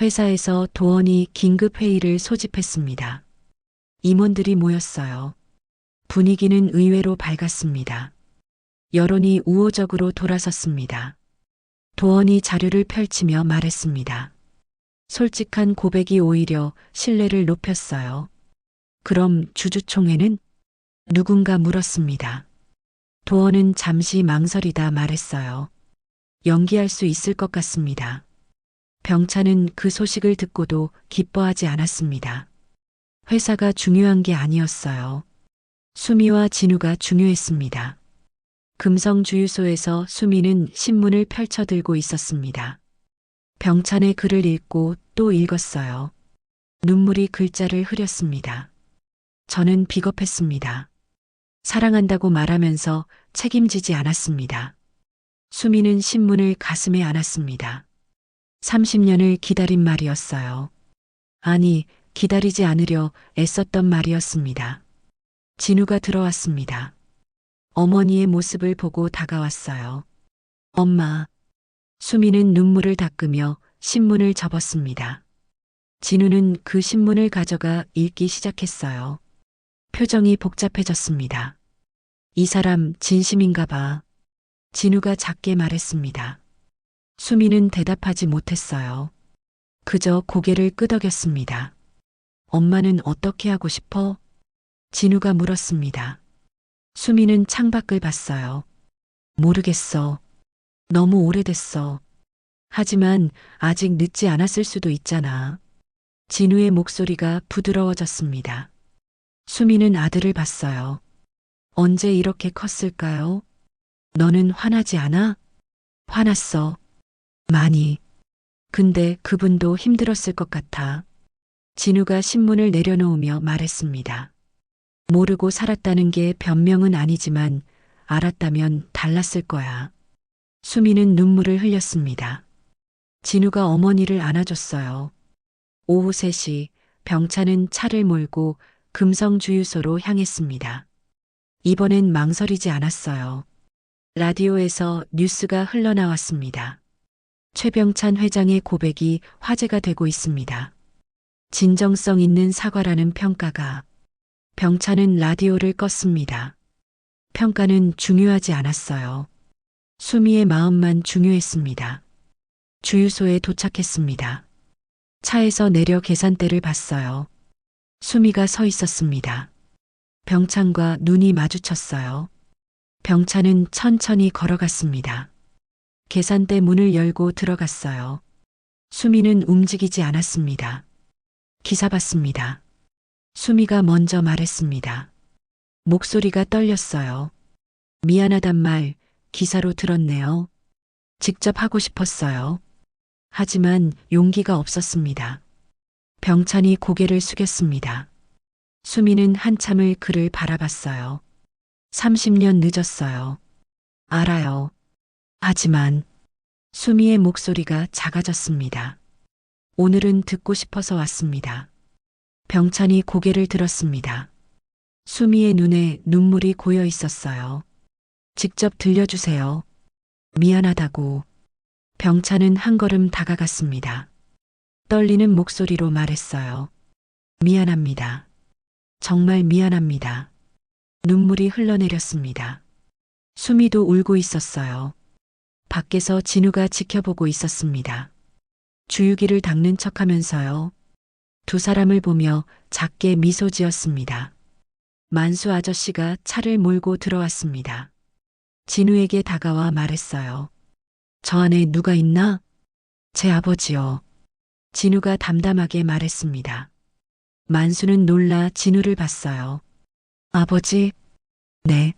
회사에서 도원이 긴급 회의를 소집했습니다. 임원들이 모였어요. 분위기는 의외로 밝았습니다. 여론이 우호적으로 돌아섰습니다. 도원이 자료를 펼치며 말했습니다. 솔직한 고백이 오히려 신뢰를 높였어요. 그럼 주주총회는? 누군가 물었습니다. 도원은 잠시 망설이다 말했어요. 연기할 수 있을 것 같습니다. 병찬은 그 소식을 듣고도 기뻐하지 않았습니다. 회사가 중요한 게 아니었어요. 수미와 진우가 중요했습니다. 금성주유소에서 수미는 신문을 펼쳐들고 있었습니다. 병찬의 글을 읽고 또 읽었어요. 눈물이 글자를 흐렸습니다. 저는 비겁했습니다. 사랑한다고 말하면서 책임지지 않았습니다. 수미는 신문을 가슴에 안았습니다. 30년을 기다린 말이었어요. 아니, 기다리지 않으려 애썼던 말이었습니다. 진우가 들어왔습니다. 어머니의 모습을 보고 다가왔어요. 엄마. 수미는 눈물을 닦으며 신문을 접었습니다. 진우는 그 신문을 가져가 읽기 시작했어요. 표정이 복잡해졌습니다. 이 사람 진심인가 봐. 진우가 작게 말했습니다. 수미는 대답하지 못했어요. 그저 고개를 끄덕였습니다. 엄마는 어떻게 하고 싶어? 진우가 물었습니다. 수미는 창밖을 봤어요. 모르겠어. 너무 오래됐어. 하지만 아직 늦지 않았을 수도 있잖아. 진우의 목소리가 부드러워졌습니다. 수미는 아들을 봤어요. 언제 이렇게 컸을까요? 너는 화나지 않아? 화났어. 많이. 근데 그분도 힘들었을 것 같아. 진우가 신문을 내려놓으며 말했습니다. 모르고 살았다는 게 변명은 아니지만 알았다면 달랐을 거야. 수미는 눈물을 흘렸습니다. 진우가 어머니를 안아줬어요. 오후 3시 병차는 차를 몰고 금성주유소로 향했습니다. 이번엔 망설이지 않았어요. 라디오에서 뉴스가 흘러나왔습니다. 최병찬 회장의 고백이 화제가 되고 있습니다. 진정성 있는 사과라는 평가가. 병찬은 라디오를 껐습니다. 평가는 중요하지 않았어요. 수미의 마음만 중요했습니다. 주유소에 도착했습니다. 차에서 내려 계산대를 봤어요. 수미가 서 있었습니다. 병찬과 눈이 마주쳤어요. 병찬은 천천히 걸어갔습니다. 계산대 문을 열고 들어갔어요. 수미는 움직이지 않았습니다. 기사 봤습니다. 수미가 먼저 말했습니다. 목소리가 떨렸어요. 미안하단 말 기사로 들었네요. 직접 하고 싶었어요. 하지만 용기가 없었습니다. 병찬이 고개를 숙였습니다. 수미는 한참을 그를 바라봤어요. 30년 늦었어요. 알아요. 하지만 수미의 목소리가 작아졌습니다. 오늘은 듣고 싶어서 왔습니다. 병찬이 고개를 들었습니다. 수미의 눈에 눈물이 고여 있었어요. 직접 들려주세요. 미안하다고. 병찬은 한 걸음 다가갔습니다. 떨리는 목소리로 말했어요. 미안합니다. 정말 미안합니다. 눈물이 흘러내렸습니다. 수미도 울고 있었어요. 밖에서 진우가 지켜보고 있었습니다. 주유기를 닦는 척하면서요. 두 사람을 보며 작게 미소 지었습니다. 만수 아저씨가 차를 몰고 들어왔습니다. 진우에게 다가와 말했어요. 저 안에 누가 있나? 제 아버지요. 진우가 담담하게 말했습니다. 만수는 놀라 진우를 봤어요. 아버지? 네.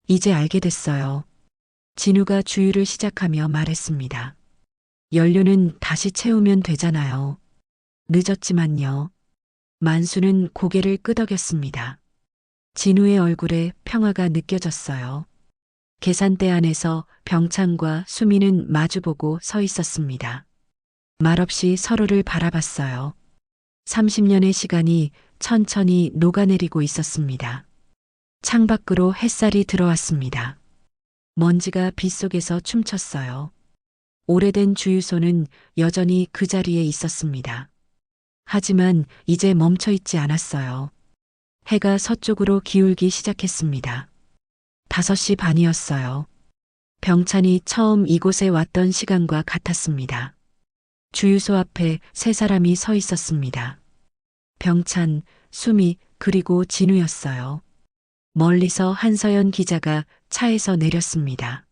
이제 알게 됐어요. 진우가 주유를 시작하며 말했습니다. 연료는 다시 채우면 되잖아요. 늦었지만요. 만수는 고개를 끄덕였습니다. 진우의 얼굴에 평화가 느껴졌어요. 계산대 안에서 병찬과 수미는 마주보고 서 있었습니다. 말없이 서로를 바라봤어요. 30년의 시간이 천천히 녹아내리고 있었습니다. 창밖으로 햇살이 들어왔습니다. 먼지가 빗속에서 춤췄어요. 오래된 주유소는 여전히 그 자리에 있었습니다. 하지만 이제 멈춰 있지 않았어요. 해가 서쪽으로 기울기 시작했습니다. 5시 반이었어요. 병찬이 처음 이곳에 왔던 시간과 같았습니다. 주유소 앞에 3사람이 서 있었습니다. 병찬, 수미, 그리고 진우였어요. 멀리서 한서연 기자가 차에서 내렸습니다.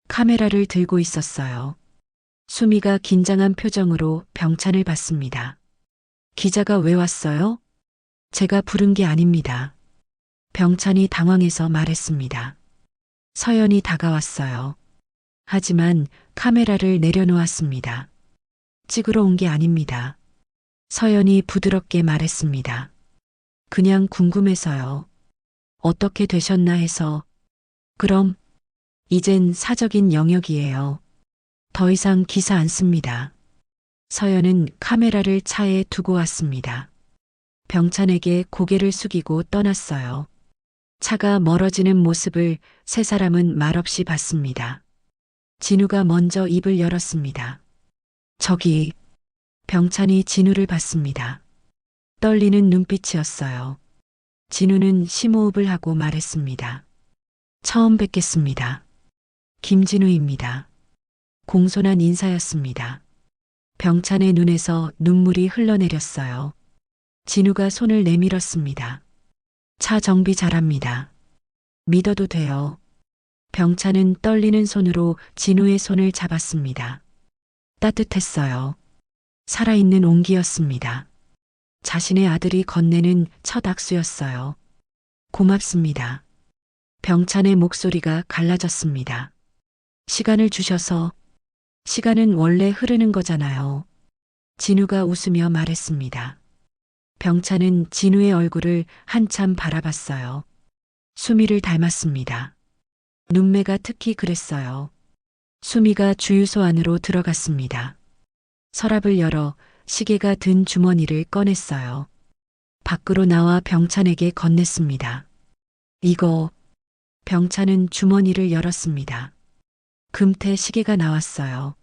카메라를 들고 있었어요. 수미가 긴장한 표정으로 병찬을 봤습니다. 기자가 왜 왔어요? 제가 부른 게 아닙니다. 병찬이 당황해서 말했습니다. 서연이 다가왔어요. 하지만 카메라를 내려놓았습니다. 찍으러 온 게 아닙니다. 서연이 부드럽게 말했습니다. 그냥 궁금해서요. 어떻게 되셨나 해서. 그럼 이젠 사적인 영역이에요. 더 이상 기사 안 씁니다. 서연은 카메라를 차에 두고 왔습니다. 병찬에게 고개를 숙이고 떠났어요. 차가 멀어지는 모습을 3사람은 말없이 봤습니다. 진우가 먼저 입을 열었습니다. 저기. 병찬이 진우를 봤습니다. 떨리는 눈빛이었어요. 진우는 심호흡을 하고 말했습니다. 처음 뵙겠습니다. 김진우입니다. 공손한 인사였습니다. 병찬의 눈에서 눈물이 흘러내렸어요. 진우가 손을 내밀었습니다. 차 정비 잘합니다. 믿어도 돼요. 병찬은 떨리는 손으로 진우의 손을 잡았습니다. 따뜻했어요. 살아있는 온기였습니다. 자신의 아들이 건네는 첫 악수였어요. 고맙습니다. 병찬의 목소리가 갈라졌습니다. 시간을 주셔서. 시간은 원래 흐르는 거잖아요. 진우가 웃으며 말했습니다. 병찬은 진우의 얼굴을 한참 바라봤어요. 수미를 닮았습니다. 눈매가 특히 그랬어요. 수미가 주유소 안으로 들어갔습니다. 서랍을 열어 시계가 든 주머니를 꺼냈어요. 밖으로 나와 병찬에게 건넸습니다. 이거. 병찬은 주머니를 열었습니다. 금태 시계가 나왔어요.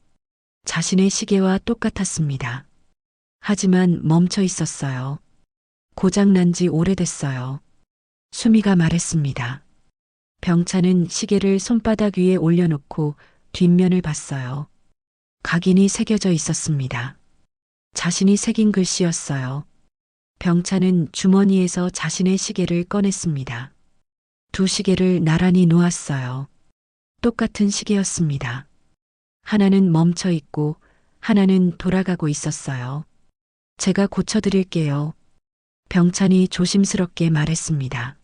자신의 시계와 똑같았습니다. 하지만 멈춰 있었어요. 고장난 지 오래됐어요. 수미가 말했습니다. 병찬은 시계를 손바닥 위에 올려놓고 뒷면을 봤어요. 각인이 새겨져 있었습니다. 자신이 새긴 글씨였어요. 병찬은 주머니에서 자신의 시계를 꺼냈습니다. 두 시계를 나란히 놓았어요. 똑같은 시계였습니다. 하나는 멈춰 있고 하나는 돌아가고 있었어요. 제가 고쳐드릴게요. 병찬이 조심스럽게 말했습니다.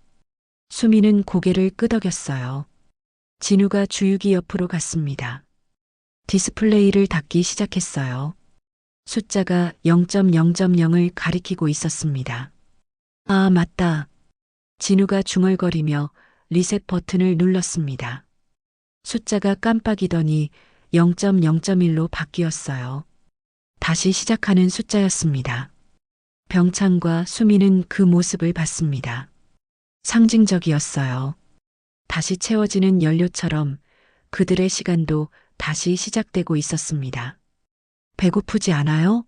수미는 고개를 끄덕였어요. 진우가 주유기 옆으로 갔습니다. 디스플레이를 닫기 시작했어요. 숫자가 0.0.0을 가리키고 있었습니다. 아, 맞다. 진우가 중얼거리며 리셋 버튼을 눌렀습니다. 숫자가 깜빡이더니 0.0.1로 바뀌었어요. 다시 시작하는 숫자였습니다. 병찬과 수미는 그 모습을 봤습니다. 상징적이었어요. 다시 채워지는 연료처럼 그들의 시간도 다시 시작되고 있었습니다. 배고프지 않아요?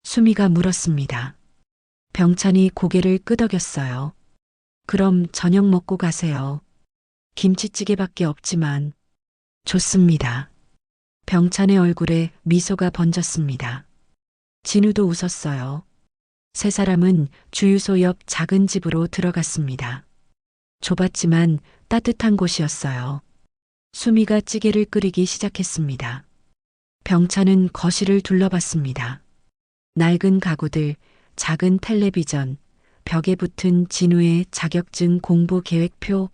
수미가 물었습니다. 병찬이 고개를 끄덕였어요. 그럼 저녁 먹고 가세요. 김치찌개밖에 없지만. 좋습니다. 병찬의 얼굴에 미소가 번졌습니다. 진우도 웃었어요. 세 사람은 주유소 옆 작은 집으로 들어갔습니다. 좁았지만 따뜻한 곳이었어요. 수미가 찌개를 끓이기 시작했습니다. 병찬은 거실을 둘러봤습니다. 낡은 가구들, 작은 텔레비전, 벽에 붙은 진우의 자격증 공부 계획표.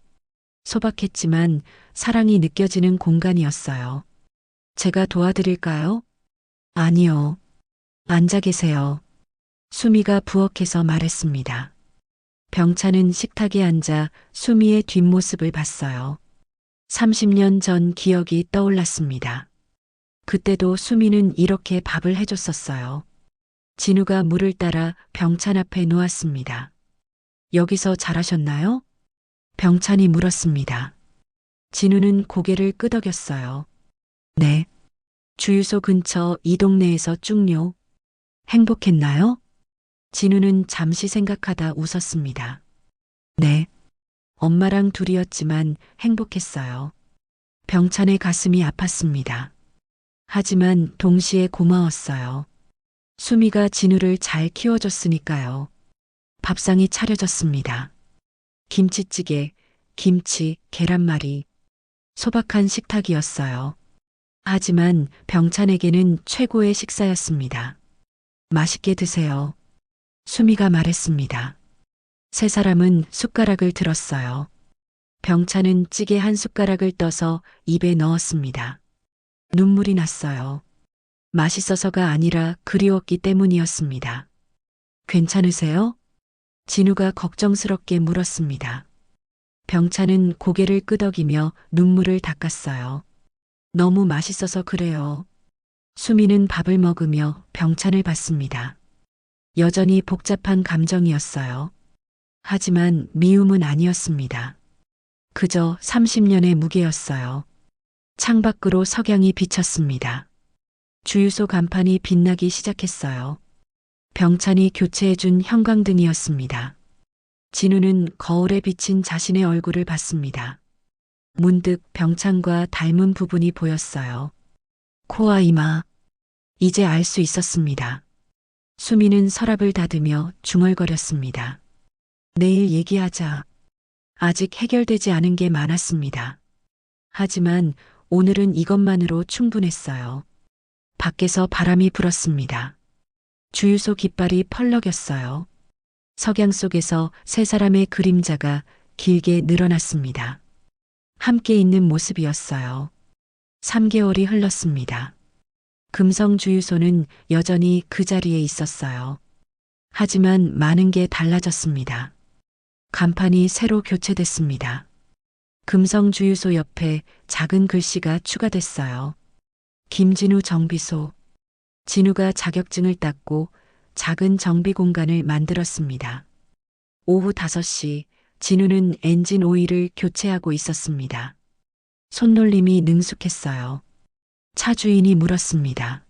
소박했지만 사랑이 느껴지는 공간이었어요. 제가 도와드릴까요? 아니요. 앉아 계세요. 수미가 부엌에서 말했습니다. 병찬은 식탁에 앉아 수미의 뒷모습을 봤어요. 30년 전 기억이 떠올랐습니다. 그때도 수미는 이렇게 밥을 해줬었어요. 진우가 물을 따라 병찬 앞에 놓았습니다. 여기서 잘하셨나요? 병찬이 물었습니다. 진우는 고개를 끄덕였어요. 네. 주유소 근처 이 동네에서 쭉요. 행복했나요? 진우는 잠시 생각하다 웃었습니다. 네. 엄마랑 둘이었지만 행복했어요. 병찬의 가슴이 아팠습니다. 하지만 동시에 고마웠어요. 수미가 진우를 잘 키워줬으니까요. 밥상이 차려졌습니다. 김치찌개, 김치, 계란말이. 소박한 식탁이었어요. 하지만 병찬에게는 최고의 식사였습니다. 맛있게 드세요. 수미가 말했습니다. 세 사람은 숟가락을 들었어요. 병찬은 찌개 한 숟가락을 떠서 입에 넣었습니다. 눈물이 났어요. 맛있어서가 아니라 그리웠기 때문이었습니다. 괜찮으세요? 진우가 걱정스럽게 물었습니다. 병찬은 고개를 끄덕이며 눈물을 닦았어요. 너무 맛있어서 그래요. 수미는 밥을 먹으며 병찬을 봤습니다. 여전히 복잡한 감정이었어요. 하지만 미움은 아니었습니다. 그저 30년의 무게였어요. 창밖으로 석양이 비쳤습니다. 주유소 간판이 빛나기 시작했어요. 병찬이 교체해준 형광등이었습니다. 진우는 거울에 비친 자신의 얼굴을 봤습니다. 문득 병찬과 닮은 부분이 보였어요. 코와 이마. 이제 알 수 있었습니다. 수미는 서랍을 닫으며 중얼거렸습니다. 내일 얘기하자. 아직 해결되지 않은 게 많았습니다. 하지만 오늘은 이것만으로 충분했어요. 밖에서 바람이 불었습니다. 주유소 깃발이 펄럭였어요. 석양 속에서 세 사람의 그림자가 길게 늘어났습니다. 함께 있는 모습이었어요. 3개월이 흘렀습니다. 금성 주유소는 여전히 그 자리에 있었어요. 하지만 많은 게 달라졌습니다. 간판이 새로 교체됐습니다. 금성 주유소 옆에 작은 글씨가 추가됐어요. 김진우 정비소. 진우가 자격증을 땄고 작은 정비 공간을 만들었습니다. 오후 5시 진우는 엔진 오일을 교체하고 있었습니다. 손놀림이 능숙했어요. 차 주인이 물었습니다.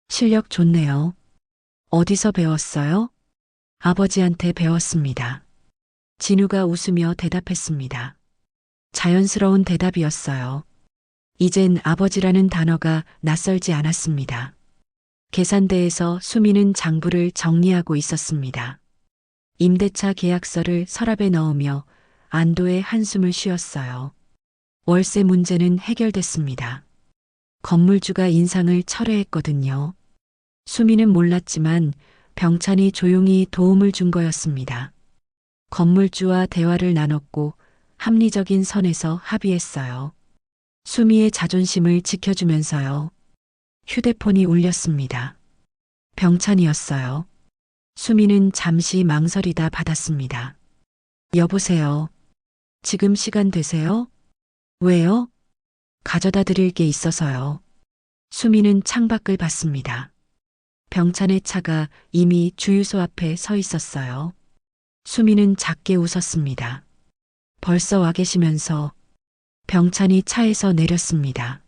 실력 좋네요. 어디서 배웠어요? 아버지한테 배웠습니다. 진우가 웃으며 대답했습니다. 자연스러운 대답이었어요. 이젠 아버지라는 단어가 낯설지 않았습니다. 계산대에서 수미는 장부를 정리하고 있었습니다. 임대차 계약서를 서랍에 넣으며 안도의 한숨을 쉬었어요. 월세 문제는 해결됐습니다. 건물주가 인상을 철회했거든요. 수미는 몰랐지만 병찬이 조용히 도움을 준 거였습니다. 건물주와 대화를 나눴고 합리적인 선에서 합의했어요. 수미의 자존심을 지켜주면서요. 휴대폰이 울렸습니다. 병찬이었어요. 수미는 잠시 망설이다 받았습니다. 여보세요. 지금 시간 되세요? 왜요? 가져다 드릴 게 있어서요. 수미는 창밖을 봤습니다. 병찬의 차가 이미 주유소 앞에 서 있었어요. 수미는 작게 웃었습니다. 벌써 와 계시면서 병찬이 차에서 내렸습니다.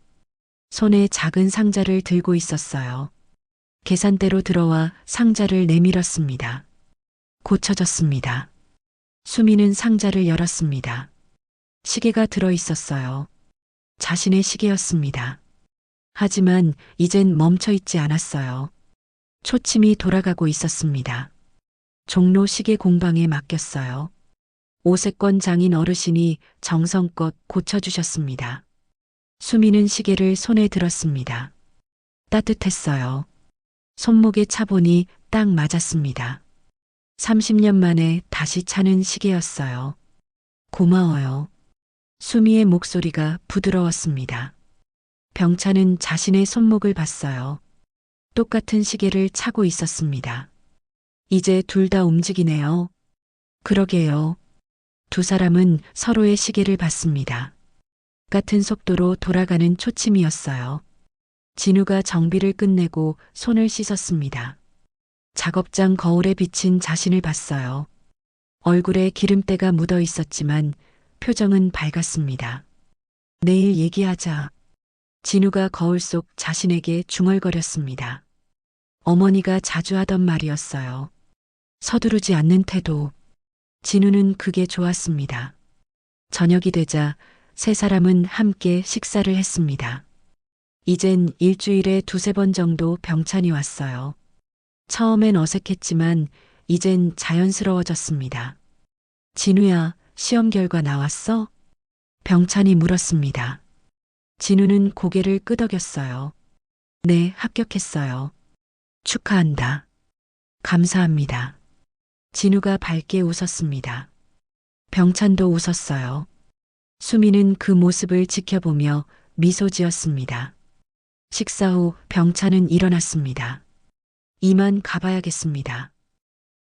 손에 작은 상자를 들고 있었어요. 계산대로 들어와 상자를 내밀었습니다. 고쳐졌습니다. 수미는 상자를 열었습니다. 시계가 들어 있었어요. 자신의 시계였습니다. 하지만 이젠 멈춰 있지 않았어요. 초침이 돌아가고 있었습니다. 종로 시계 공방에 맡겼어요. 오세권 장인 어르신이 정성껏 고쳐주셨습니다. 수미는 시계를 손에 들었습니다. 따뜻했어요. 손목에 차보니 딱 맞았습니다. 30년 만에 다시 차는 시계였어요. 고마워요. 수미의 목소리가 부드러웠습니다. 병찬은 자신의 손목을 봤어요. 똑같은 시계를 차고 있었습니다. 이제 둘 다 움직이네요. 그러게요. 두 사람은 서로의 시계를 봤습니다. 같은 속도로 돌아가는 초침이었어요. 진우가 정비를 끝내고 손을 씻었습니다. 작업장 거울에 비친 자신을 봤어요. 얼굴에 기름때가 묻어 있었지만 표정은 밝았습니다. 내일 얘기하자. 진우가 거울 속 자신에게 중얼거렸습니다. 어머니가 자주 하던 말이었어요. 서두르지 않는 태도. 진우는 그게 좋았습니다. 저녁이 되자 세 사람은 함께 식사를 했습니다. 이젠 일주일에 2~3번 정도 병찬이 왔어요. 처음엔 어색했지만 이젠 자연스러워졌습니다. 진우야, 시험 결과 나왔어? 병찬이 물었습니다. 진우는 고개를 끄덕였어요. 네, 합격했어요. 축하한다. 감사합니다. 진우가 밝게 웃었습니다. 병찬도 웃었어요. 수미는 그 모습을 지켜보며 미소 지었습니다. 식사 후 병찬은 일어났습니다. 이만 가봐야겠습니다.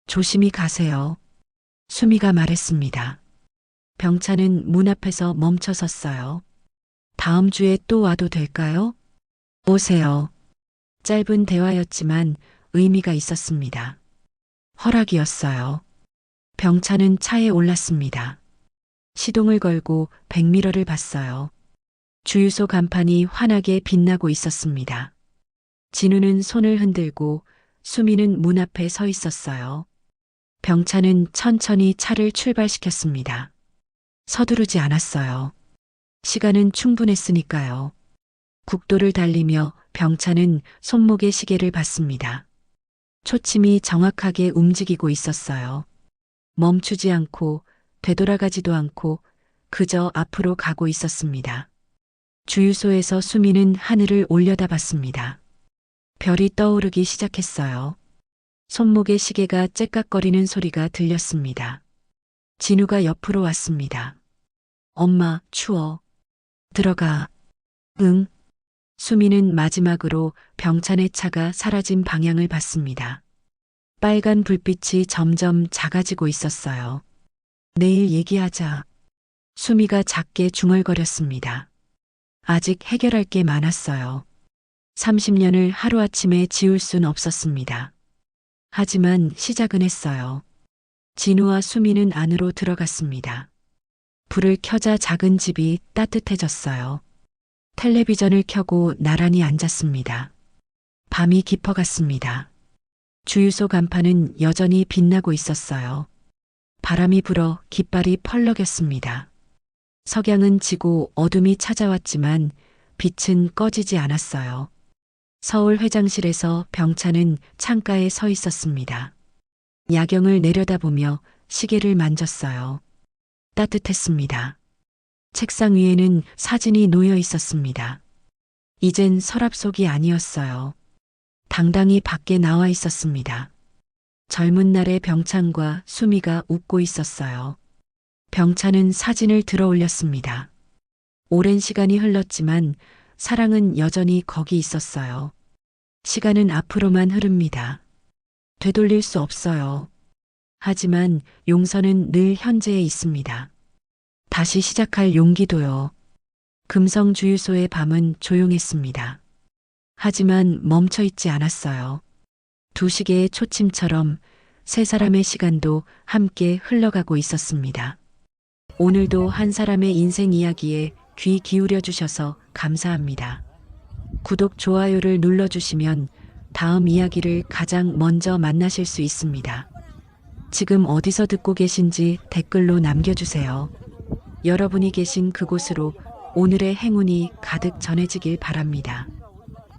조심히 가세요. 수미가 말했습니다. 병찬은 문 앞에서 멈춰 섰어요. 다음 주에 또 와도 될까요? 오세요. 짧은 대화였지만 의미가 있었습니다. 허락이었어요. 병찬은 차에 올랐습니다. 시동을 걸고 백미러를 봤어요. 주유소 간판이 환하게 빛나고 있었습니다. 진우는 손을 흔들고 수미는 문 앞에 서 있었어요. 병찬은 천천히 차를 출발시켰습니다. 서두르지 않았어요. 시간은 충분했으니까요. 국도를 달리며 병찬은 손목의 시계를 봤습니다. 초침이 정확하게 움직이고 있었어요. 멈추지 않고 되돌아가지도 않고 그저 앞으로 가고 있었습니다. 주유소에서 수미는 하늘을 올려다봤습니다. 별이 떠오르기 시작했어요. 손목의 시계가 째깍거리는 소리가 들렸습니다. 진우가 옆으로 왔습니다. 엄마, 추워. 들어가. 응. 수미는 마지막으로 병찬의 차가 사라진 방향을 봤습니다. 빨간 불빛이 점점 작아지고 있었어요. 내일 얘기하자. 수미가 작게 중얼거렸습니다. 아직 해결할 게 많았어요. 30년을 하루아침에 지울 순 없었습니다. 하지만 시작은 했어요. 진우와 수미는 안으로 들어갔습니다. 불을 켜자 작은 집이 따뜻해졌어요. 텔레비전을 켜고 나란히 앉았습니다. 밤이 깊어갔습니다. 주유소 간판은 여전히 빛나고 있었어요. 바람이 불어 깃발이 펄럭였습니다. 석양은 지고 어둠이 찾아왔지만 빛은 꺼지지 않았어요. 서울 회장실에서 병찬은 창가에 서 있었습니다. 야경을 내려다보며 시계를 만졌어요. 따뜻했습니다. 책상 위에는 사진이 놓여 있었습니다. 이젠 서랍 속이 아니었어요. 당당히 밖에 나와 있었습니다. 젊은 날의 병찬과 수미가 웃고 있었어요. 병찬은 사진을 들어 올렸습니다. 오랜 시간이 흘렀지만 사랑은 여전히 거기 있었어요. 시간은 앞으로만 흐릅니다. 되돌릴 수 없어요. 하지만 용서는 늘 현재에 있습니다. 다시 시작할 용기도요. 금성 주유소의 밤은 조용했습니다. 하지만 멈춰 있지 않았어요. 두 시계의 초침처럼 세 사람의 시간도 함께 흘러가고 있었습니다. 오늘도 한 사람의 인생 이야기에 귀 기울여 주셔서 감사합니다. 구독, 좋아요를 눌러주시면 다음 이야기를 가장 먼저 만나실 수 있습니다. 지금 어디서 듣고 계신지 댓글로 남겨주세요. 여러분이 계신 그곳으로 오늘의 행운이 가득 전해지길 바랍니다.